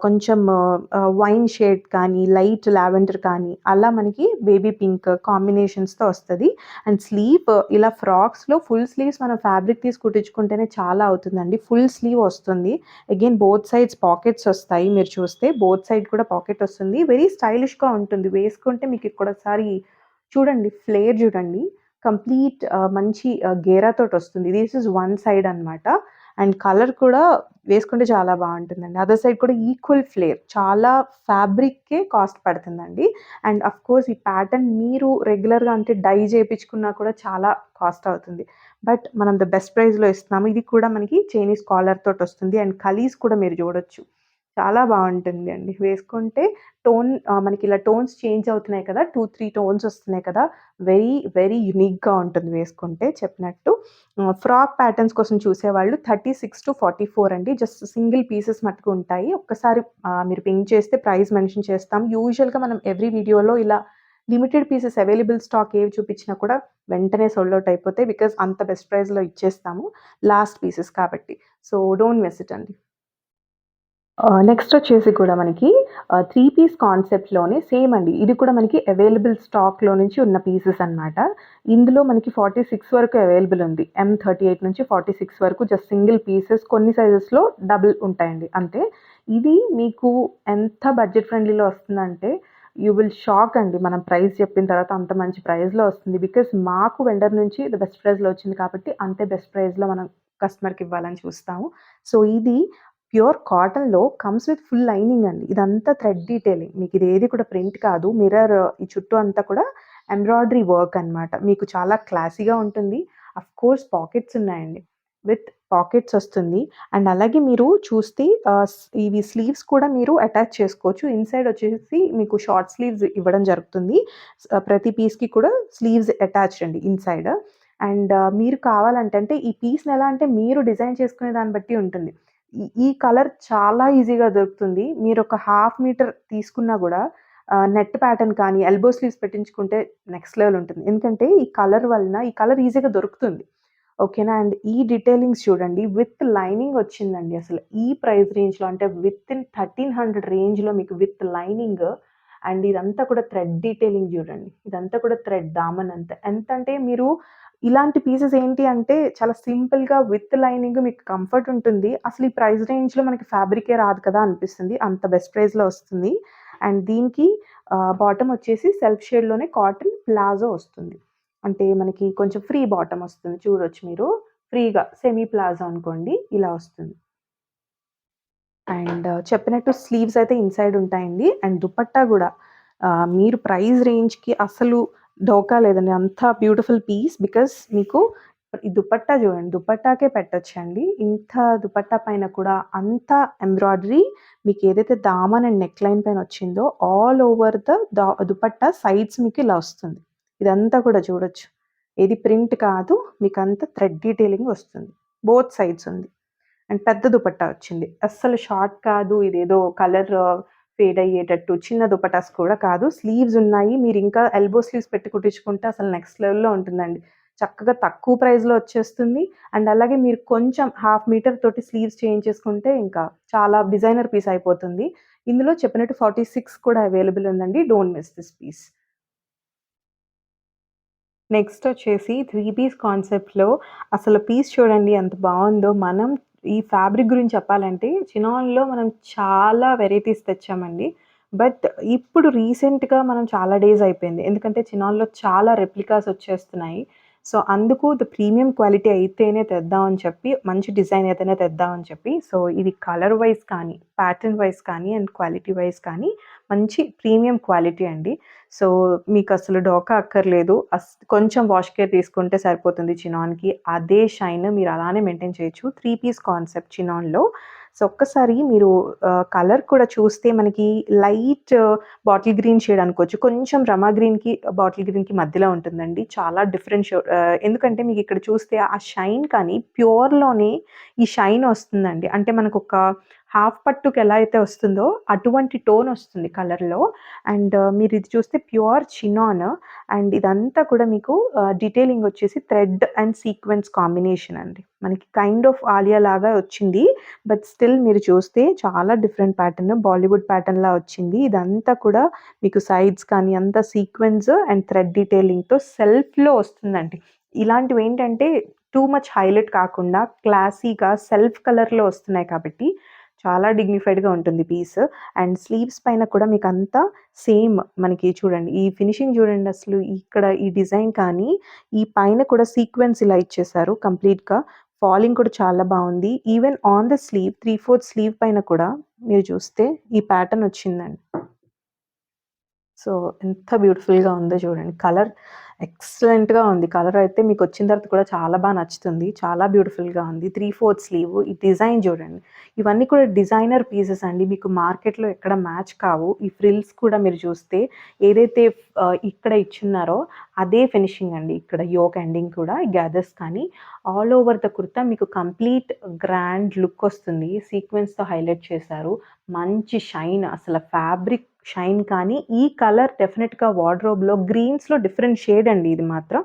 కొంచెం వైన్ షేడ్ కానీ, లైట్ లావెండర్ కానీ అలా మనకి బేబీ పింక్ కాంబినేషన్స్‌తో వస్తది. అండ్ ఇలా ఫ్రాక్స్‌లో ఫుల్ స్లీవ్స్ మనం ఫ్యాబ్రిక్ తీసి కుట్టించుకుంటేనే చాలా అవుతుందండి. ఫుల్ స్లీవ్ వస్తుంది. అగైన్ బోత్ సైడ్స్ పాకెట్స్ వస్తాయి. మీరు చూస్తే బోత్ సైడ్ కూడా పాకెట్ వస్తుంది. వెరీ స్టైలిష్‌గా ఉంటుంది. వేసుకుంటే మీకు ఇక్కడొకసారి చూడండి ఫ్లేర్ చూడండి. కంప్లీట్ మంచి గేరాతోటొస్తుంది. దిస్ ఈజ్ వన్ సైడ్ అనమాట. అండ్ కలర్ కూడా వేసుకుంటే చాలా బావుంటుందండి. అదర్ సైడ్ కూడా ఈక్వల్ ఫ్లేర్. చాలా ఫ్యాబ్రిక్కే కాస్ట్ పడుతుందండి. అండ్ అఫ్‌కోర్స్ ఈ ప్యాటర్న్ మీరు రెగ్యులర్‌గా అంటే డై చేపించుకున్నా కూడా చాలా కాస్ట్ అవుతుంది. బట్ మనం ద బెస్ట్ ప్రైస్‌లో ఇస్తున్నాము. ఇది కూడా మనకి చైనీస్ కాలర్ తోటొస్తుంది. అండ్ కలీస్ కూడా మీరు చూడొచ్చు. చాలా బావుంటుంది అండి. వేసుకుంటే మనకి ఇలా టోన్స్ చేంజ్ అవుతున్నాయి కదా! 2, 3 టోన్స్ వస్తున్నాయి కదా! వెరీ, వెరీ యూనిక్‌గా ఉంటుంది వేసుకుంటే చెప్పినట్టు. ఫ్రాక్ ప్యాటర్న్స్ కోసం చూసేవాళ్ళు 36-44 అండి. జస్ట్ సింగిల్ పీసెస్ మట్టుకు ఉంటాయి. ఒక్కసారి మీరు పింగ్ చేస్తే ప్రైస్ మెన్షన్ చేస్తాం. యూజువల్‌గా మనం ఎవ్రీ వీడియోలో ఇలా లిమిటెడ్ పీసెస్ అవైలబుల్ స్టాక్ ఏవి చూపించినా కూడా వెంటనే సోల్డ్ ఔట్ అయిపోతాయి. బికాజ్ అంత బెస్ట్ ప్రైస్‌లో ఇచ్చేస్తాము. లాస్ట్ పీసెస్ కాబట్టి. సో, డోంట్ మిస్ ఇట్ అండి. నెక్స్ట్ వచ్చేసి కూడా మనకి 3 పీస్ కాన్సెప్ట్‌లోనే సేమ్ అండి. ఇది కూడా మనకి అవైలబుల్ స్టాక్‌లో నుంచి ఉన్న పీసెస్ అనమాట. ఇందులో మనకి 46 వరకు అవైలబుల్ ఉంది. M38 నుంచి 46 వరకు జస్ట్ సింగిల్ పీసెస్ కొన్ని సైజెస్‌లో డబుల్ ఉంటాయండి అంతే. ఇది మీకు ఎంత బడ్జెట్ ఫ్రెండ్లీలో వస్తుందంటే యూ విల్ షాక్ అండి. మనం ప్రైస్ చెప్పిన తర్వాత అంత మంచి ప్రైస్‌లో వస్తుంది. బికాజ్ మాకు వెండర్ నుంచి ద బెస్ట్ ప్రైస్‌లో వచ్చింది కాబట్టి అంతే బెస్ట్ ప్రైస్‌లో మనం కస్టమర్‌కి ఇవ్వాలని చూస్తాము. సో, ఇది ప్యూర్ కాటన్‌లో కమ్స్ విత్ ఫుల్ లైనింగ్ అండి. ఇదంతా థ్రెడ్ డీటెయిలింగ్. మీకిదేది కూడా ప్రింట్ కాదు. మిర్రర్ ఈ చుట్టూ అంతా కూడా ఎంబ్రాయిడరీ వర్క్ అనమాట. మీకు చాలా క్లాసీగా ఉంటుంది. అఫ్‌కోర్స్ పాకెట్స్ ఉన్నాయండి. విత్ పాకెట్స్ వస్తుంది. అండ్ అలాగే మీరు చూస్తే ఇవి స్లీవ్స్ కూడా మీరు అటాచ్ చేసుకోవచ్చు. ఇన్‌సైడ్ వచ్చేసి మీకు షార్ట్ స్లీవ్స్ ఇవ్వడం జరుగుతుంది. ప్రతి పీస్‌కి కూడా స్లీవ్స్ అటాచ్డ్ అండి ఇన్‌సైడ్. అండ్ మీరు కావాలంటే అంటే ఈ పీస్‌ని ఎలా అంటే మీరు డిజైన్ చేసుకునే దాన్ని బట్టి ఉంటుంది. ఈ కలర్ చాలా ఈజీగా దొరుకుతుంది. మీరొక హాఫ్ మీటర్ తీసుకున్నా గూడా నెట్ ప్యాటర్న్ కానీ, ఎల్బో స్లీవ్స్ పెట్టించుకుంటే నెక్స్ట్ లెవెల్ ఉంటుంది. ఎందుకంటే ఈ కలర్ వలన ఈ కలర్ ఈజీగా దొరుకుతుంది. ఓకేనా? అండ్ ఈ డీటెయిలింగ్స్ చూడండి విత్ లైనింగ్ వచ్చిందండి అసలు. ఈ ప్రైస్ రేంజ్‌లో అంటే వితిన్ 1300 రేంజ్‌లో మీకు విత్ లైనింగ్ అండ్ ఇదంతా కూడా థ్రెడ్ డీటెయిలింగ్ చూడండి. ఇదంతా కూడా థ్రెడ్ దామన్ అంతే. ఎంతంటే మీరు ఇలాంటి పీసెస్ ఏంటి అంటే చాలా సింపుల్‌గా విత్ లైనింగ్ మీకు కంఫర్ట్ ఉంటుంది. అసలు ఈ ప్రైస్ రేంజ్‌లో మనకి ఫ్యాబ్రికే రాదు కదా అనిపిస్తుంది. అంత బెస్ట్ ప్రైస్‌లో వస్తుంది. అండ్ దీనికి బాటమ్ వచ్చేసి సెల్ఫ్ షేడ్‌లోనే కాటన్ ప్లాజో వస్తుంది. అంటే మనకి కొంచెం ఫ్రీ బాటమ్ వస్తుంది. చూడొచ్చు మీరు. ఫ్రీగా సెమీ ప్లాజో అనుకోండి ఇలా వస్తుంది. అండ్ చెప్పినట్టు స్లీవ్స్ అయితే ఇన్‌సైడ్ ఉంటాయండి. అండ్ దుపట్టా గూడా మీరు ప్రైస్ రేంజ్‌కి అసలు ఢోకా లేదండి. అంత బ్యూటిఫుల్ పీస్ బికాజ్ మీకు ఈ దుపట్టా చూడండి. దుపట్టాకే పెట్టొచ్చండి. ఇంత దుపట్టా పైన కూడా అంత embroidery మీకేదైతే Daman and neck line పైన వచ్చిందో ఆల్ ఓవర్ దుపట్టా సైడ్స్ మీకు ఇలా వస్తుంది. ఇదంతా కూడా చూడొచ్చు. ఏది ప్రింట్ కాదు. మీకంతా థ్రెడ్ డీటెయిలింగ్ వస్తుంది. బోత్ సైడ్స్ ఉంది. అండ్ పెద్ద దుపట్టా వచ్చింది. అస్సలు షార్ట్ కాదు. ఇదేదో కలర్ ఫేడ్ అయ్యేటట్టు చిన్న దుపటాస్ కూడా కాదు. స్లీవ్స్ ఉన్నాయి. మీరు ఇంకా ఎల్బో స్లీవ్స్ పెట్టి కుట్టించుకుంటే అసలు నెక్స్ట్ లెవెల్‌లో ఉంటుందండి. చక్కగా తక్కువ ప్రైస్‌లో వచ్చేస్తుంది. అండ్ అలాగే మీరు కొంచెం హాఫ్ మీటర్ తోటి స్లీవ్స్ చేయించేసుకుంటే ఇంకా చాలా డిజైనర్ పీస్ అయిపోతుంది. ఇందులో చెప్పినట్టు 46 కూడా అవైలబుల్ ఉందండి. Don't miss this piece. Next వచ్చేసి 3 పీస్ కాన్సెప్ట్‌లో అసలు పీస్ చూడండి ఎంత బావుందో. మనం ఈ ఫ్యాబ్రిక్ గురించి చెప్పాలంటే చినాన్‌లో మనం చాలా వెరైటీస్ తెచ్చామండి. బట్ ఇప్పుడు రీసెంట్‌గా మనం చాలా డేస్ అయిపోయింది. ఎందుకంటే చినాన్‌లో చాలా రెప్లికాస్ వచ్చేస్తున్నాయి. సో, అందుకు ప్రీమియం క్వాలిటీ అయితేనే తెద్దాం అని చెప్పి, మంచి డిజైన్ అయితేనే తెద్దాం అని చెప్పి, సో, ఇది కలర్ వైస్ కానీ, ప్యాటర్న్ వైస్ కానీ అండ్ క్వాలిటీ వైస్ కానీ మంచి ప్రీమియం క్వాలిటీ అండి. సో, మీకసలు డోకా అక్కర్లేదు. కొంచెం వాష్ కేర్ తీసుకుంటే సరిపోతుంది చినాన్‌కి. అదే షైన్ మీరు అలానే మెయింటైన్ చేయొచ్చు. 3 పీస్ కాన్సెప్ట్ చినాన్‌లో. సో, ఒక్కసారి మీరు కలర్ కూడా చూస్తే మనకి లైట్ బాటిల్ గ్రీన్ షేడ్ అనుకోవచ్చు. కొంచెం రమా గ్రీన్‌కి, బాటిల్ గ్రీన్‌కి మధ్యలో ఉంటుందండి. చాలా డిఫరెంట్ ఎందుకంటే మీకిక్కడ చూస్తే ఆ షైన్ కానీ ప్యూర్‌లోనే ఈ షైన్ వస్తుందండి. అంటే మనకొక హాఫ్ పట్టుకి ఎలా అయితే వస్తుందో అటువంటి టోన్ వస్తుంది కలర్‌లో. అండ్ మీరిది చూస్తే ప్యూర్ చినాన్ అండ్ ఇదంతా కూడా మీకు డీటెయిలింగ్ వచ్చేసి థ్రెడ్ అండ్ సీక్వెన్స్ కాంబినేషన్ అండి. మనకి కైండ్ ఆఫ్ ఆలియా లాగా వచ్చింది. బట్ స్టిల్ మీరు చూస్తే చాలా డిఫరెంట్ ప్యాటర్న్. బాలీవుడ్ ప్యాటర్న్‌లా వచ్చింది. ఇదంతా కూడా మీకు సైడ్స్ కానీ అంతా సీక్వెన్స్ అండ్ థ్రెడ్ డీటెయిలింగ్‌తో సెల్ఫ్‌లో వస్తుందండి. ఇలాంటివేంటంటే టూ మచ్ హైలైట్ కాకుండా క్లాసీగా సెల్ఫ్ కలర్‌లో వస్తున్నాయి కాబట్టి చాలా డిగ్నిఫైడ్‌గా ఉంటుంది పీస్. అండ్ స్లీవ్స్ పైన కూడా మీకంతా సేమ్ మనకి చూడండి. ఈ ఫినిషింగ్ చూడండి అసలు ఇక్కడ ఈ డిజైన్ కానీ, ఈ పైన కూడా సీక్వెన్స్ ఇలా ఇచ్చేసారు కంప్లీట్‌గా. ఫాలింగ్ కూడా చాలా బావుంది. Even on the sleeve 3/4 sleeve పైన కూడా మీరు చూస్తే ఈ ప్యాటర్న్ వచ్చిందండి. సో, ఎంత బ్యూటిఫుల్‌గా ఉందో చూడండి. కలర్ ఎక్సలెంట్‌గా ఉంది. కలర్ అయితే మీకొచ్చిన తర్వాత కూడా చాలా నచ్చుతుంది. చాలా బ్యూటిఫుల్‌గా ఉంది. 3/4 స్లీవ్. ఈ డిజైన్ చూడండి. ఇవన్నీ కూడా డిజైనర్ పీసెస్ అండి. మీకు మార్కెట్‌లో ఎక్కడ మ్యాచ్ కావు. ఈ ఫ్రిల్స్ కూడా మీరు చూస్తే ఏదైతే ఇక్కడ ఇచ్చున్నారో అదే ఫినిషింగ్ అండి. ఇక్కడ యోక్ ఎండింగ్ కూడా ఈ గ్యాదర్స్ కానీ ఆల్ ఓవర్ ద కుర్తా మీకు కంప్లీట్ గ్రాండ్ లుక్ వస్తుంది. సీక్వెన్స్‌తో హైలైట్ చేశారు. మంచి షైన్ అసల ఫ్యాబ్రిక్ షైన్ కానీ, ఈ కలర్ డెఫినిట్‌గా వార్డ్‌రోబ్‌లో గ్రీన్స్‌లో డిఫరెంట్ షేడ్ అండి ఇది మాత్రం.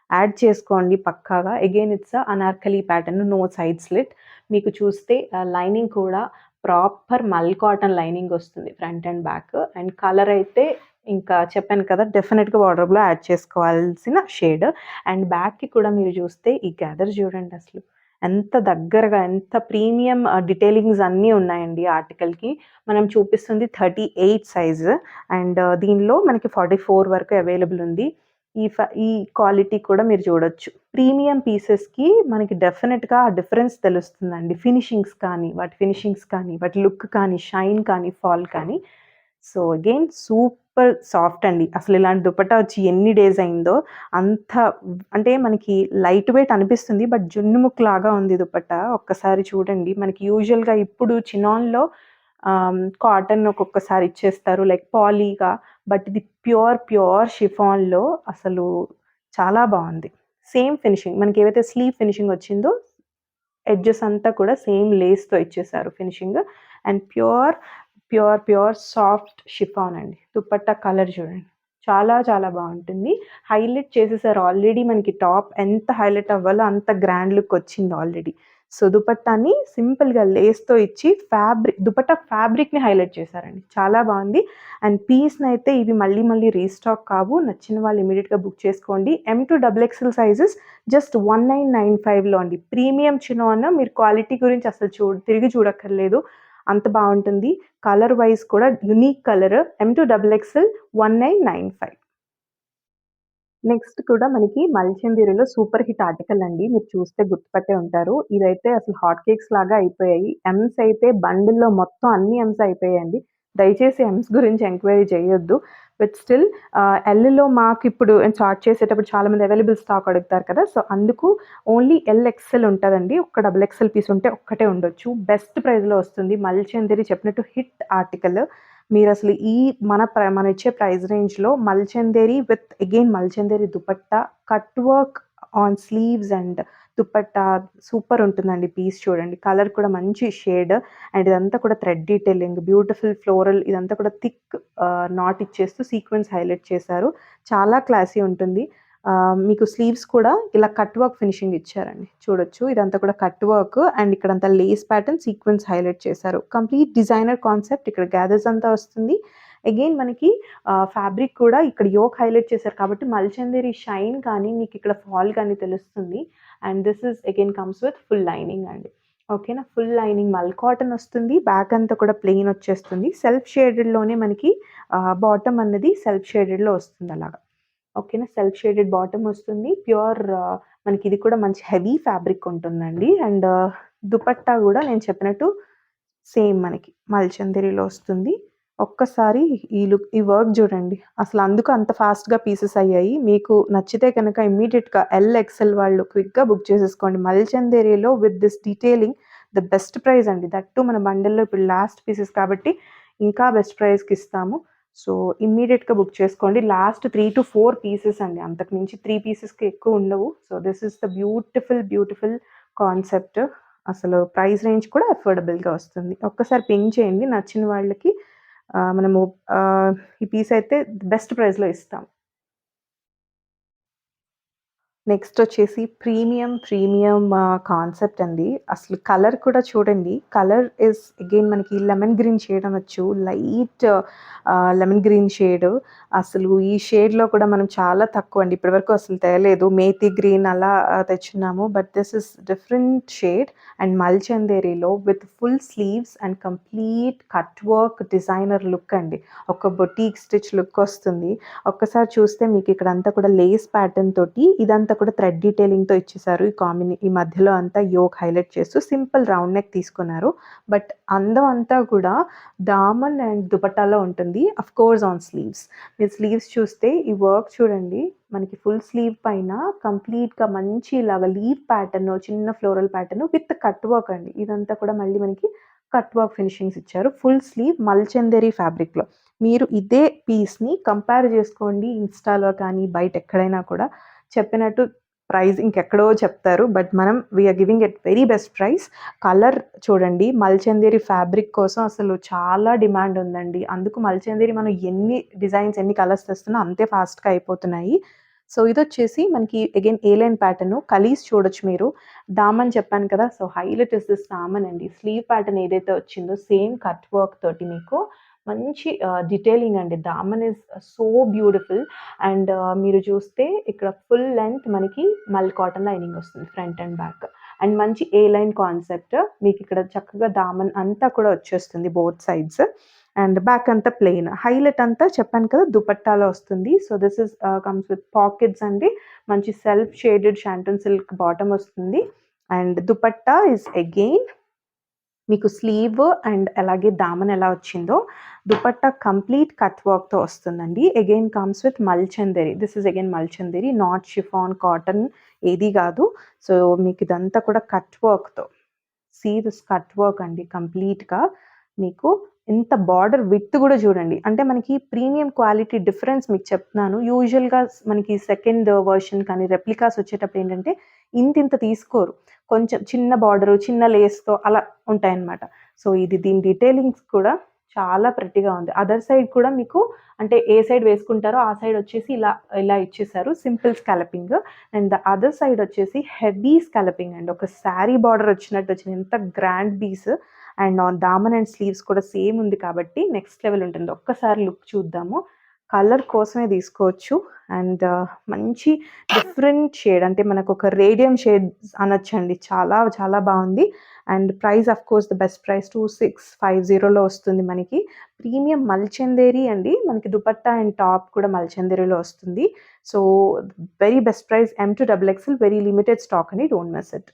యాడ్ చేసుకోండి పక్కాగా. Again it's Anarkali pattern. No side slit. మీకు చూస్తే లైనింగ్ కూడా ప్రాపర్ మల్ కాటన్ లైనింగ్ వస్తుంది front and back. And colour అయితే ఇంకా చెప్పాను కదా! డెఫినిట్‌గా వార్డ్‌రోబ్‌లో యాడ్ చేసుకోవాల్సిన షేడ్. అండ్ బ్యాక్‌కి కూడా మీరు చూస్తే ఈ గ్యాదర్ చూడండి అసలు. ఎంత దగ్గరగా ఎంత ప్రీమియం డీటెయిలింగ్స్ అన్నీ ఉన్నాయండి ఆర్టికల్‌కి. మనం చూపిస్తుంది 38 సైజు అండ్ దీనిలో మనకి 44 వరకు అవైలబుల్ ఉంది. ఈ క్వాలిటీ కూడా మీరు చూడొచ్చు. ప్రీమియం పీసెస్‌కి మనకి డెఫినిట్‌గా ఆ డిఫరెన్స్ తెలుస్తుందండి. ఫినిషింగ్స్ కానీ, వాటి లుక్ కానీ, షైన్ కానీ, ఫాల్ కానీ. సో, అగైన్ సూపర్ సాఫ్ట్ అండి. అసలు ఇలాంటి దుపట్టా వచ్చి ఎన్ని డేస్ అయిందో అంత అంటే మనకి లైట్ వెయిట్ అనిపిస్తుంది. బట్ జున్ను ముక్కలాగా ఉంది దుపట్టా. ఒక్కసారి చూడండి. మనకి యూజువల్‌గా ఇప్పుడు చినాన్‌లో కాటన్ ఒక్కొక్కసారి ఇచ్చేస్తారు లైక్ పాలీగా. బట్ ఇది ప్యూర్ షిఫాన్‌లో అసలు చాలా బావుంది. సేమ్ ఫినిషింగ్ మనకేవైతే స్లీవ్ ఫినిషింగ్ వచ్చిందో ఎడ్జెస్ అంతా కూడా సేమ్ లేస్‌తో ఇచ్చేసారు finishing. And pure soft chiffon అండి. దుపట్టా కలర్ చూడండి. చాలా బావుంటుంది. హైలైట్ చేసేసారు ఆల్రెడీ మనకి టాప్ ఎంత హైలైట్ అవ్వాలో అంత గ్రాండ్ లుక్ వచ్చింది ఆల్రెడీ. సో, దుపట్టాని సింపుల్‌గా లేస్‌తో ఇచ్చి దుపట్టా ఫ్యాబ్రిక్‌ని హైలైట్ చేశారండి. చాలా బావుంది. అండ్ పీస్‌నైతే ఇవి మళ్ళీ రీస్టాక్ కావు. నచ్చిన వాళ్ళు ఇమ్మీడియేట్‌గా బుక్ చేసుకోండి. M to double XL sizes just 1995లో అండి. ప్రీమియం చినాన్ మీరు క్వాలిటీ గురించి అసలు తిరిగి చూడక్కర్లేదు. అంత బావుంటుంది. కలర్ వైస్ కూడా unique colour M to double XL 1995. Next కూడా మనకి మల్చందీరిలో సూపర్ హిట్ ఆర్టికల్ అండి. మీరు చూస్తే గుర్తుపట్టే ఉంటారు. ఇదైతే అసలు హాట్ కేక్స్ లాగా అయిపోయాయి. ఎమ్స్ అయితే బండిల్‌లో మొత్తం అన్ని ఎమ్స్ అయిపోయాయండి. దయచేసి ఎమ్స్ గురించి ఎంక్వైరీ చేయొద్దు. బట్ స్టిల్ ఎల్‌లో మాకిప్పుడు చార్ట్ చేసేటప్పుడు చాలామంది అవైలబుల్ స్టాక్ అడుగుతారు కదా! సో, అందుకు ఓన్లీ ఎల్, ఎక్స్‌ఎల్ ఉంటదండి. ఒక్క డబుల్ ఎక్స్‌ఎల్ పీస్ ఉంటే ఒక్కటే ఉండొచ్చు. బెస్ట్ ప్రైస్‌లో వస్తుంది. మల్చందరి చెప్పినట్టు హిట్ ఆర్టికల్. మీరసలు మనం ఇచ్చే ప్రైస్ రేంజ్‌లో Mulchanderi with again Mulchanderi dupatta, cut work on sleeves and dupatta super ఉంటుందండి పీస్ చూడండి. కలర్ కూడా మంచి షేడ్ అండ్ ఇదంతా కూడా థ్రెడ్ డీటెయిలింగ్, బ్యూటిఫుల్ ఫ్లోరల్ ఇదంతా కూడా థిక్ నాట్ ఇచ్చేస్తూ సీక్వెన్స్ హైలైట్ చేశారు. చాలా క్లాసీ ఉంటుంది. మీకు స్లీవ్స్ కూడా ఇలా కట్ వర్క్ ఫినిషింగ్ ఇచ్చారండి. చూడొచ్చు ఇదంతా కూడా కట్ వర్క్ అండ్ ఇక్కడంతా లేస్ ప్యాటర్న్ సీక్వెన్స్ హైలైట్ చేశారు. Complete designer concept. ఇక్కడ గ్యాదర్స్ అంతా వస్తుంది. అగైన్ మనకి ఫ్యాబ్రిక్ కూడా ఇక్కడ యోక్ హైలైట్ చేశారు కాబట్టి మల్చందేరి షైన్ కానీ మీకు ఇక్కడ ఫాల్ కానీ తెలుస్తుంది. And this is again comes with full lining అండి. ఓకేనా, ఫుల్ లైనింగ్ మల్ కాటన్ వస్తుంది. బ్యాక్ అంతా కూడా ప్లెయిన్ వచ్చేస్తుంది. సెల్ఫ్ షేడెడ్లోనే మనకి బాటమ్ అన్నది సెల్ఫ్ షేడెడ్లో వస్తుంది అలాగా. ఓకేనా, సెల్ఫ్ షేడెడ్ బాటమ్ వస్తుంది. ప్యూర్ మనకి ఇది కూడా మంచి హెవీ ఫ్యాబ్రిక్ ఉంటుందండి. అండ్ దుపట్టా కూడా నేను చెప్పినట్టు సేమ్ మనకి మల్చందేరిలో వస్తుంది. ఒక్కసారి ఈ వర్క్ చూడండి. అసలు అందుకు అంత ఫాస్ట్‌గా పీసెస్ అయ్యాయి. మీకు నచ్చితే కనుక ఇమ్మీడియేట్‌గా ఎల్, ఎక్స్‌ఎల్ వాళ్ళు క్విక్‌గా బుక్ చేసేసుకోండి. మల్చందేరిలో with this detailing the best price అండి. దట్ టూ మన బండిల్‌లో ఇప్పుడు లాస్ట్ పీసెస్ కాబట్టి ఇంకా బెస్ట్ ప్రైస్‌కి ఇస్తాము. సో ఇమ్మీడియేట్‌గా బుక్ చేసుకోండి. లాస్ట్ 3-4 పీసెస్ అండి. అంతకు మించి 3 పీసెస్‌కి ఎక్కువ ఉండవు. So this is the beautiful concept. అసలు ప్రైస్ రేంజ్ కూడా అఫోర్డబుల్‌గా వస్తుంది. ఒక్కసారి పింగ్ చేయండి నచ్చిన వాళ్ళకి. మనము ఈ పీస్ అయితే బెస్ట్ ప్రైస్‌లో ఇస్తాం. నెక్స్ట్ వచ్చేసి ప్రీమియం కాన్సెప్ట్ అండి. అసలు కలర్ కూడా చూడండి. కలర్ ఇస్ అగైన్ మనకి లెమన్ గ్రీన్ షేడ్ అనొచ్చు. Light lemon green shade. అసలు ఈ షేడ్‌లో కూడా మనం చాలా తక్కువ అండి. ఇప్పటివరకు అసలు తేలేదు. మేతి గ్రీన్ అలా తెచ్చున్నాము. But this is different shade and మల్చందేరిలో with full sleeves and complete cut work designer look అండి. ఒక బొటీక్ స్టిచ్ లుక్ వస్తుంది. ఒక్కసారి చూస్తే మీకు ఇక్కడంతా కూడా లేస్ ప్యాటర్న్ తోటి ఇదంతా కూడా థ్రెడ్ డీటెయిలింగ్‌తో ఇచ్చేసారు. ఈ మధ్యలో అంతా యోక్ హైలైట్ చేస్తూ సింపుల్ రౌండ్ నెక్ తీసుకున్నారు. బట్ అందం అంతా కూడా దామన్ అండ్ దుపట్టాలో ఉంటుంది. Of course on sleeves. మీరు స్లీవ్స్ చూస్తే ఈ వర్క్ చూడండి. మనకి ఫుల్ స్లీవ్ పైన కంప్లీట్‌గా మంచి ఇలాగా లీవ్ ప్యాటర్న్, చిన్న floral pattern with cut work అండి. ఇదంతా కూడా మళ్ళీ మనకి కట్ వర్క్ ఫినిషింగ్స్ ఇచ్చారు. ఫుల్ స్లీవ్ మల్చందేరి ఫ్యాబ్రిక్‌లో. మీరు ఇదే పీస్‌ని కంపేర్ చేసుకోండి ఇన్‌స్టాలో కానీ, బయట ఎక్కడైనా కూడా. చెప్పినట్టు ప్రైస్ ఇంకెక్కడో చెప్తారు. బట్ మనం we're giving at very best price. Colour చూడండి. మల్చందేరి ఫ్యాబ్రిక్ కోసం అసలు చాలా డిమాండ్ ఉందండి. అందుకు మల్చందేరి మనం ఎన్ని డిజైన్స్, ఎన్ని కలర్స్ తెస్తున్నా అంతే ఫాస్ట్‌గా అయిపోతున్నాయి. సో ఇదొచ్చేసి మనకి అగైన్ ఏ లైన్ ప్యాటర్న్. కలీస్ చూడొచ్చు మీరు. దామన్ చెప్పాను కదా! So highlight is this Daman అండి. స్లీవ్ ప్యాటర్న్ ఏదైతే వచ్చిందో సేమ్ కట్ వర్క్ తోటి మీకు మంచి డీటెయిలింగ్ అండి. Daman is so beautiful. And మీరు చూస్తే ఇక్కడ ఫుల్ లెంగ్త్ మనకి మల్ కాటన్ లైనింగ్ వస్తుంది ఫ్రంట్ అండ్ బ్యాక్. అండ్ మంచి ఏ లైన్ కాన్సెప్ట్. మీకు ఇక్కడ చక్కగా దామన్ అంతా కూడా వచ్చేస్తుంది బోత్ సైడ్స్. అండ్ బ్యాక్ అంతా ప్లెయిన్. హైలైట్ అంతా చెప్పాను కదా దుపట్టాలో వస్తుంది. So this is comes with pockets అండి. మంచి self shaded shantoon silk bottom వస్తుంది. అండ్ దుపట్టా ఇస్ అగైన్ మీకు స్లీవ్ అండ్ అలాగే దామన్ ఎలా వచ్చిందో దుపట్టా కంప్లీట్ కట్ వర్క్‌తో వస్తుందండి. Again comes with Mulchanderi. This is again Mulchanderi, not chiffon, cotton ఏది కాదు. సో మీకు ఇదంతా కూడా కట్ వర్క్‌తో. సీ దిస్ కట్ వర్క్ అండి కంప్లీట్‌గా. మీకు ఇంత బార్డర్ విడ్త్ కూడా చూడండి. అంటే మనకి ప్రీమియం క్వాలిటీ డిఫరెన్స్ మీకు చెప్తున్నాను. యూజువల్‌గా మనకి సెకండ్ వెర్షన్ కానీ రెప్లికాస్ వచ్చేటప్పుడు ఏంటంటే ఇంతింత తీసుకోరు. కొంచెం చిన్న బార్డరు, చిన్న లేస్‌తో అలా ఉంటాయన్నమాట. సో దీని డీటెయిలింగ్స్ కూడా చాలా ప్రెట్టీగా ఉంది. అదర్ సైడ్ కూడా మీకు అంటే ఏ సైడ్ వేసుకుంటారో ఆ సైడ్ వచ్చేసి ఇలా ఇచ్చేసారు. Simple scalloping. And the other side వచ్చేసి హెవీ స్కాలపింగ్ అండి. ఒక శారీ బార్డర్ వచ్చినట్టు వచ్చింది. ఎంత grand piece. And on daman and sleeves కూడా సేమ్ ఉంది కాబట్టి నెక్స్ట్ లెవెల్ ఉంటుంది. ఒక్కసారి లుక్ చూద్దాము. కలర్ కోసమే తీసుకోవచ్చు. అండ్ మంచి డిఫరెంట్ షేడ్ అంటే మనకు ఒక రేడియం షేడ్ అనొచ్చండి. చాలా చాలా బాగుంది. And price of course the best price 2650లో వస్తుంది మనకి. ప్రీమియం మల్చందేరి అండి. మనకి దుపట్టా అండ్ టాప్ కూడా మల్చందేరిలో వస్తుంది. So very best price M2XXL very limited stock అండి. Don't miss it.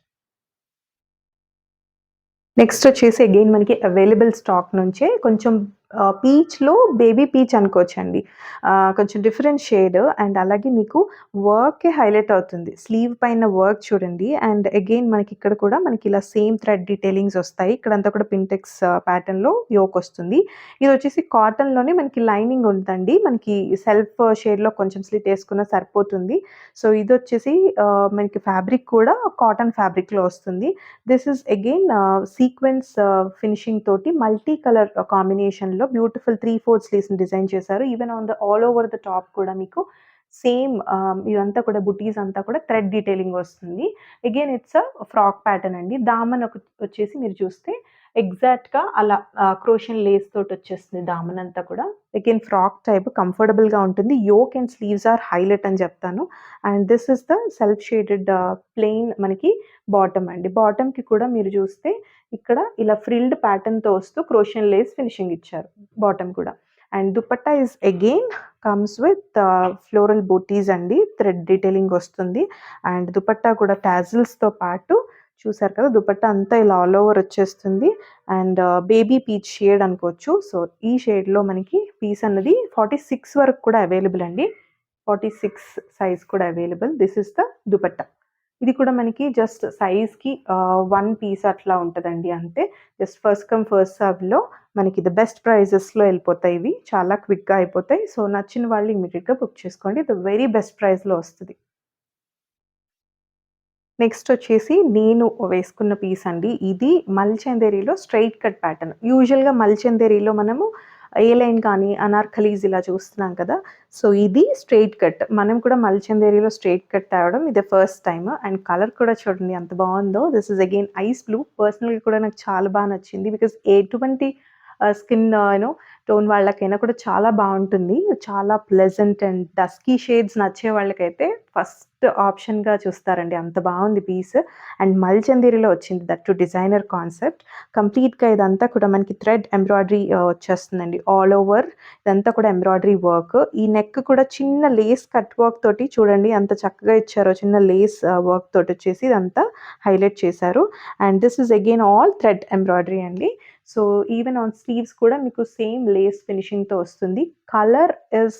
నెక్స్ట్ వచ్చేసి అగైన్ మనకి అవైలబుల్ స్టాక్ నుంచే కొంచెం పీచ్‌లో బేబీ పీచ్ అనుకోవచ్చండి. కొంచెం డిఫరెంట్ షేడ్ అండ్ అలాగే మీకు వర్కే హైలైట్ అవుతుంది. స్లీవ్ పైన వర్క్ చూడండి అండ్ అగైన్ మనకిక్కడ కూడా మనకిలా సేమ్ థ్రెడ్ డీటెయిలింగ్స్ ఒస్తాయి. ఇక్కడంతా కూడా పింటెక్స్ ప్యాటర్న్‌లో యోక్ ఒస్తుంది. ఇదొచ్చేసి కాటన్‌లోనే మనకి లైనింగ్ ఉంటదండి. మనకి సెల్ఫ్ షేడ్‌లో కొంచెం స్లిట్ ఏసుకున్నా సరిపోతుంది. సో, ఇదొచ్చేసి మనకి ఫ్యాబ్రిక్ కూడా కాటన్ ఫ్యాబ్రిక్‌లో ఒస్తుంది. This is again sequence finishing తోటి మల్టీ కలర్ కాంబినేషన్‌లో బ్యూటిఫుల్ 3/4 స్లీవ్స్‌ని డిజైన్ చేశారు. Even on the all over the top కూడా మీకు సేమ్ ఇదంతా కూడా బుటీస్ అంతా కూడా థ్రెడ్ డీటెయిలింగ్ వస్తుంది. అగైన్ ఇట్స్ ఫ్రాక్ ప్యాటర్న్ అండి. దామన్ వచ్చేసి మీరు చూస్తే ఎగ్జాక్ట్‌గా అలా క్రోషియన్ లేస్ తోటి వచ్చేస్తుంది దామన్ అంతా కూడా. అగైన్ ఫ్రాక్ టైప్ కంఫర్టబుల్‌గా ఉంటుంది. Yoke and sleeves are highlight అని చెప్తాను. And this is the self shaded plain మనకి బాటమ్ అండి. బాటమ్‌కి కూడా మీరు చూస్తే ఇక్కడ ఇలా ఫ్రిల్డ్ ప్యాటర్న్‌తో వస్తూ క్రోషియన్ లేస్ ఫినిషింగ్ ఇచ్చారు బాటమ్ కూడా. And dupatta is again comes with floral butis అండి. థ్రెడ్ డీటెయిలింగ్ వస్తుంది. అండ్ దుపట్టా కూడా టాజిల్స్‌తో పాటు చూసారు కదా! దుపట్టా అంతా ఇలా ఆల్ ఓవర్ వచ్చేస్తుంది. అండ్ బేబీ పీచ్ షేడ్ అనుకోవచ్చు. సో, ఈ షేడ్‌లో మనకి పీస్ అన్నది 46 వరకు కూడా అవైలబుల్ అండి. 46 సైజ్ కూడా available. This is the dupatta. ఇది కూడా మనకి జస్ట్ సైజ్‌కి 1 పీస్ అట్లా ఉంటదండి అంతే. జస్ట్ ఫస్ట్ కమ్ ఫస్ట్ సర్వ్‌లో మనకి ది బెస్ట్ ప్రైజెస్‌లో ఎళ్ళిపోతాయి ఇవి. చాలా క్విక్‌గా అయిపోతాయి. సో, నచ్చిన వాళ్ళు ఇమ్మీడియేట్‌గా బుక్ చేసుకోండి. ది వెరీ బెస్ట్ ప్రైస్‌లో వస్తది. నెక్స్ట్ వచ్చేసి నేను వేసుకున్న పీస్ అండి. ఇది మల్చందేరిలో స్ట్రెయిట్ కట్ ప్యాటర్న్. యూజువల్‌గా మల్చందేరిలో మనము ఏ లైన్ కానీ, అనార్కలీస్ ఇలా చూస్తున్నాం కదా! సో, ఇది స్ట్రెయిట్ కట్. మనం కూడా మల్చందేరిలో స్ట్రెయిట్ కట్ తేవడం ఇదే ఫస్ట్ టైమ్. అండ్ కలర్ కూడా చూడండి ఎంత బావుందో. This is again ice blue. పర్సనల్‌గా కూడా నాకు చాలా నచ్చింది. బికాజ్ ఎటువంటి స్కిన్ టోన్ వాళ్ళకైనా కూడా చాలా బావుంటుంది. చాలా ప్లెజెంట్ అండ్ డస్కీ షేడ్స్ నచ్చే వాళ్ళకైతే ఫస్ట్ ఆప్షన్‌గా చూస్తారండి. అంత బావుంది పీస్. అండ్ మల్చందేరిలో వచ్చింది. That to designer concept. కంప్లీట్‌గా ఇదంతా కూడా మనకి థ్రెడ్ ఎంబ్రాయిడరీ వచ్చేస్తుందండి. ఆల్ ఓవర్ ఇదంతా కూడా ఎంబ్రాయిడరీ వర్క్. ఈ నెక్ కూడా చిన్న లేస్ కట్ వర్క్ తోటి చూడండి ఎంత చక్కగా ఇచ్చారో. చిన్న లేస్ వర్క్ తోటొచ్చేసి ఇదంతా హైలైట్ చేశారు. And this is again all thread embroidery అండి. సో, ఈవెన్ ఆన్ స్లీవ్స్ కూడా మీకు సేమ్ లేస్ ఫినిషింగ్‌తో వస్తుంది. Colour is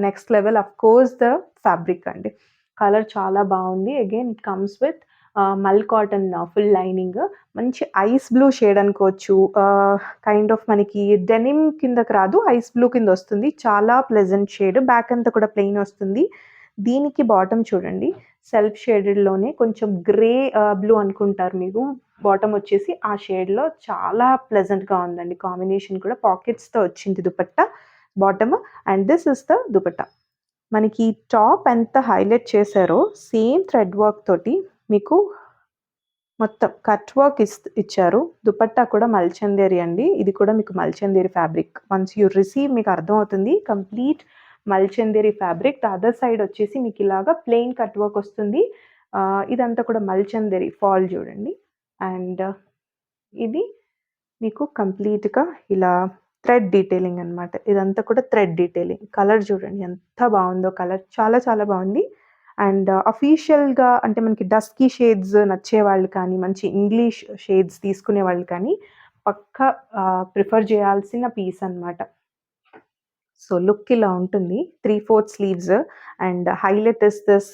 next level. Of course the fabric అండి. కలర్ చాలా బావుంది. అగైన్ ఇట్ కమ్స్ విత్ మల్ కాటన్ ఫుల్ లైనింగ్. మంచి ఐస్ బ్లూ షేడ్ అనుకోవచ్చు. కైండ్ ఆఫ్ మనకి డెనిమ్ కిందకి రాదు. ఐస్ బ్లూ కింద వస్తుంది. చాలా ప్లెజెంట్ షేడ్. బ్యాక్ అంతా కూడా ప్లెయిన్ వస్తుంది. దీనికి బాటమ్ చూడండి. సెల్ఫ్ షేడెడ్‌లోనే కొంచెం గ్రే బ్లూ అనుకుంటారు మీరు. బాటమ్ వచ్చేసి ఆ షేడ్‌లో చాలా ప్లెజెంట్‌గా ఉందండి. కాంబినేషన్ కూడా పాకెట్స్‌తో వచ్చింది dupatta bottom. And this is the dupatta. మనకి టాప్ ఎంత హైలైట్ చేశారో సేమ్ థ్రెడ్ వర్క్ తోటి మీకు మొత్తం కట్ వర్క్ ఇచ్చారు. దుపట్టా కూడా మల్చందేరి అండి. ఇది కూడా మీకు Mulchanderi fabric. Once you receive మీకు అర్థమవుతుంది. Complete Mulchanderi fabric. The other side వచ్చేసి మీకు ఇలాగా ప్లెయిన్ కట్ వర్క్ వస్తుంది. ఇదంతా కూడా మల్చందేరి ఫాల్ చూడండి. అండ్ ఇది మీకు కంప్లీట్‌గా ఇలా థ్రెడ్ డీటెయిలింగ్ అనమాట. ఇదంతా కూడా థ్రెడ్ డీటెయిలింగ్. కలర్ చూడండి ఎంత బావుందో కలర్. చాలా చాలా బావుంది. అండ్ అఫీషియల్‌గా అంటే మనకి డస్కీ షేడ్స్ నచ్చేవాళ్ళు కానీ, మంచి ఇంగ్లీష్ షేడ్స్ తీసుకునే వాళ్ళు కానీ పక్కా ప్రిఫర్ చేయాల్సిన పీస్ అనమాట. సో, లుక్ ఇలా ఉంటుంది. 3/4 sleeves and highlight is this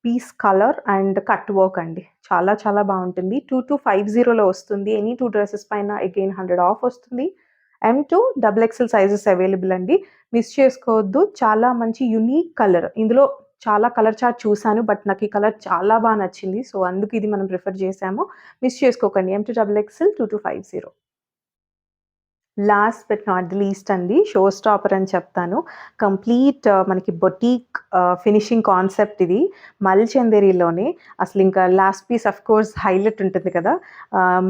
piece colour and cut work అండి. చాలా చాలా బావుంటుంది. 2250లో వస్తుంది. ఎనీ 2 డ్రెసెస్ పైన అగైన్ 100 ఆఫ్ వస్తుంది. M to double XL sizes available అండి. మిస్ చేసుకోవద్దు. చాలా మంచి యూనిక్ కలర్. ఇందులో చాలా కలర్ చార్ట్ చూసాను. బట్ నాకు ఈ కలర్ చాలా నచ్చింది. సో, అందుకు ఇది మనం ప్రిఫర్ చేసాము. మిస్ చేసుకోకండి. M to double XL 2250. Last but not the least అండి. షో స్టాపర్ అని చెప్తాను. కంప్లీట్ మనకి బొటీక్ ఫినిషింగ్ కాన్సెప్ట్ ఇది. మల్చందేరిలోనే అసలింకా లాస్ట్ పీస్ ఆఫ్‌కోర్స్ హైలైట్ ఉంటుంది కదా!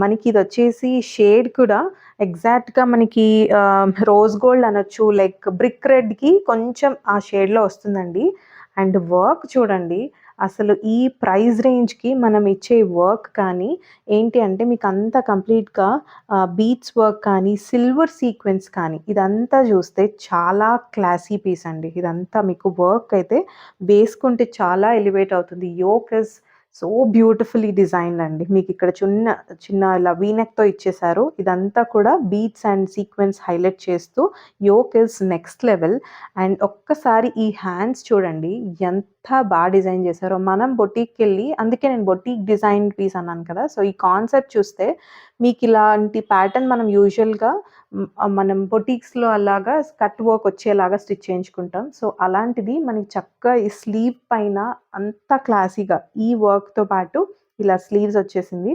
మనకి ఇదొచ్చేసి షేడ్ కూడా ఎగ్జాక్ట్‌గా మనకి రోజ్ గోల్డ్ అనొచ్చు. లైక్ బ్రిక్ రెడ్‌కి కొంచెం ఆ షేడ్‌లో వస్తుందండి. అండ్ వర్క్ చూడండి. అసలు ఈ ప్రైస్ రేంజ్‌కి మనం ఇచ్చే వర్క్ కానీ ఏంటి అంటే మీకంతా కంప్లీట్‌గా బీడ్స్ వర్క్ కానీ, సిల్వర్ సీక్వెన్స్ కానీ ఇదంతా చూస్తే చాలా క్లాసీ పీస్ అండి. ఇదంతా మీకు వర్క్ అయితే వేసుకుంటే చాలా ఎలివేట్ అవుతుంది. Yoke is so beautifully designed అండి. మీకిక్కడ చిన్న ఇలా వీ నెక్‌తో ఇచ్చేశారు. ఇదంతా కూడా బీడ్స్ అండ్ సీక్వెన్స్ హైలైట్ చేస్తూ yoke is next level. And ఒక్కసారి ఈ హ్యాండ్స్ చూడండి ఎంత డిజైన్ చేశారో. మనం బొటీక్‌కెళ్ళి, అందుకే నేను బొటీక్ డిజైన్ పీస్ అన్నాను కదా! సో ఈ కాన్సెప్ట్ చూస్తే మీకిలాంటి ప్యాటర్న్ మనం యూజువల్‌గా మనం బొటీక్స్‌లో అలాగా కట్ వర్క్ వచ్చేలాగా స్టిచ్ చేయించుకుంటాం. సో అలాంటిది మనకి చక్కగా ఈ స్లీవ్ పైన అంతా క్లాసీగా ఈ వర్క్‌తో పాటు ఇలా స్లీవ్స్ వచ్చేసింది.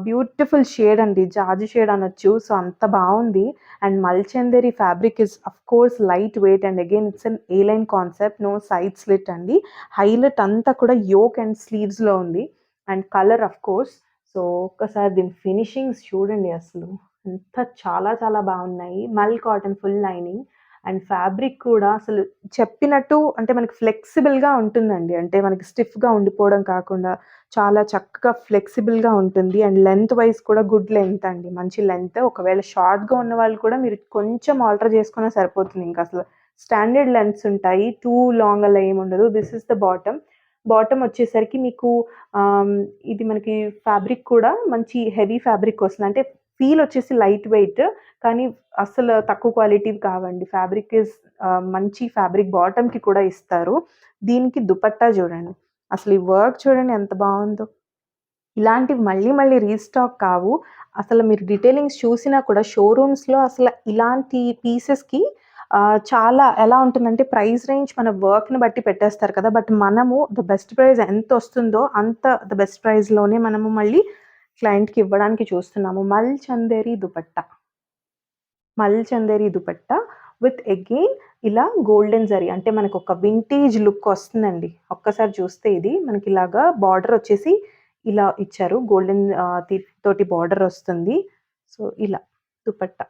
బ్యూటిఫుల్ షేడ్ అండి. జాజి షేడ్ అనొచ్చు. సో అంత బావుంది. And Mulchanderi fabric is of course light weight and again it's an A line concept. No side slit అండి. హైలైట్ అంతా కూడా యోక్ అండ్ స్లీవ్స్‌లో ఉంది. And colour of course. సో ఒక్కసారి దీని ఫినిషింగ్స్ చూడండి అసలు. చాలా చాలా బాగున్నాయి. మల్ cotton full lining and fabric కూడా అసలు చెప్పినట్టు అంటే మనకి ఫ్లెక్సిబుల్‌గా ఉంటుందండి. అంటే మనకి స్టిఫ్‌గా ఉండిపోవడం కాకుండా చాలా చక్కగా ఫ్లెక్సిబుల్‌గా ఉంటుంది. అండ్ లెంత్ వైస్ కూడా గుడ్ లెంత్ అండి. మంచి లెంత్. ఒకవేళ షార్ట్‌గా ఉన్నవాళ్ళు కూడా మీరు కొంచెం ఆల్టర్ చేసుకున్నా సరిపోతుంది. ఇంకసలు స్టాండర్డ్ లెంత్స్ ఉంటాయి. టూ లాంగ్ అలా ఏముండదు. This is the bottom. Bottom వచ్చేసరికి మీకు ఇది మనకి ఫ్యాబ్రిక్ కూడా మంచి హెవీ ఫ్యాబ్రిక్ వస్తుంది. అంటే ఫీల్ వచ్చేసి లైట్ వెయిట్. కానీ అస్సలు తక్కువ క్వాలిటీవి కావండి. ఫ్యాబ్రిక్ ఈస్ మంచి ఫ్యాబ్రిక్ బాటమ్‌కి కూడా ఇస్తారు. దీనికి దుపట్టా చూడండి. అసలు ఈ వర్క్ చూడండి ఎంత బావుందో. ఇలాంటివి మళ్ళీ మళ్ళీ రీస్టాక్ కావు. అసలు మీరు డీటెయిలింగ్స్ చూసినా కూడా షోరూమ్స్‌లో అసల ఇలాంటి పీసెస్‌కి చాలా ఎలా ఉంటుందంటే ప్రైస్ రేంజ్ మన వర్క్‌ని బట్టి పెట్టేస్తారు కదా! బట్ మనము ద బెస్ట్ ప్రైస్ ఎంతొస్తుందో అంత ద బెస్ట్ ప్రైస్‌లోనే మనము మళ్ళీ క్లయింట్‌కి ఇవ్వడానికి చూస్తున్నాము. మల్ చందేరి దుపట్టా విత్ అగైన్ ఇలా గోల్డెన్ జరీ అంటే మనకొక వింటేజ్ లుక్ వస్తుందండి. ఒక్కసారి చూస్తే ఇది మనకిలాగా బార్డర్ వచ్చేసి ఇలా ఇచ్చారు. గోల్డెన్ తోటి బార్డర్ వస్తుంది. సో ఇలా దుపట్టా.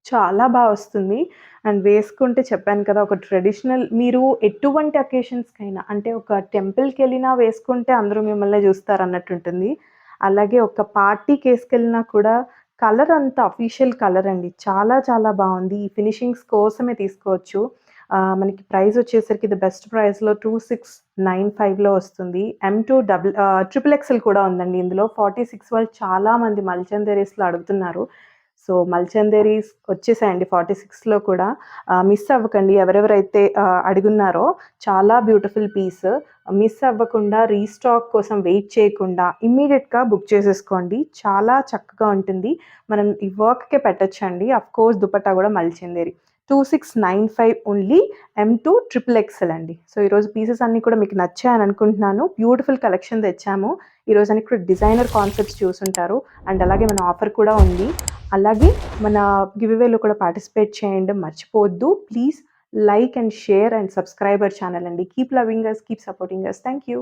చాలా వస్తుంది. అండ్ వేసుకుంటే చెప్పాను కదా! ఒక ట్రెడిషనల్ మీరు ఎటువంటి అకేషన్స్‌కైనా అంటే ఒక టెంపుల్‌కెళ్ళినా వేసుకుంటే అందరూ మిమ్మల్నే జూస్తారన్నట్టుంటుంది. అలాగే ఒక పార్టీకేసుకెళ్ళినా కూడా కలర్ అంతా అఫీషియల్ కలర్ అండి. చాలా చాలా బావుంది. ఈ ఫినిషింగ్స్ కోసమే తీసుకోవచ్చు. మనకి ప్రైస్ వచ్చేసరికి ది బెస్ట్ ప్రైస్‌లో 2695లో వస్తుంది. ట్రిపుల్ ఎక్సెల్ కూడా ఉందండి ఇందులో. 46 వాళ్ళు చాలా మంది మల్చందేరీస్‌లో అడుగుతున్నారు. సో, మల్చందేరీస్ వచ్చేసాయండి 46లో కూడా. మిస్ అవ్వకండి ఎవరెవరైతే అడుగున్నారో చాలా బ్యూటిఫుల్ పీస్. మిస్ అవ్వకుండా రీస్టాక్ కోసం వెయిట్ చేయకుండా ఇమ్మీడియేట్‌గా బుక్ చేసేసుకోండి. చాలా చక్కగా ఉంటుంది. మనం ఈ వర్క్‌కే పెట్టొచ్చండి. ఆఫ్‌కోర్స్ దుపట్టా కూడా మల్చందేరి. 2695 ఓన్లీ M2 ట్రిపుల్ ఎక్సెల్ అండి. సో, ఈరోజు పీసెస్ అన్నీ కూడా మీకు నచ్చాయని అనుకుంటున్నాను. బ్యూటిఫుల్ కలెక్షన్ తెచ్చాము. ఈరోజు అన్ని కూడా డిజైనర్ కాన్సెప్ట్స్ చూసుంటారు. అండ్ అలాగే మన ఆఫర్ కూడా ఉంది. అలాగే మన గివ్ అవేలో కూడా పార్టిసిపేట్ చేయడం మర్చిపోవద్దు. Please like and share and subscribe our channel అండి. Keep loving us, keep supporting us. Thank you.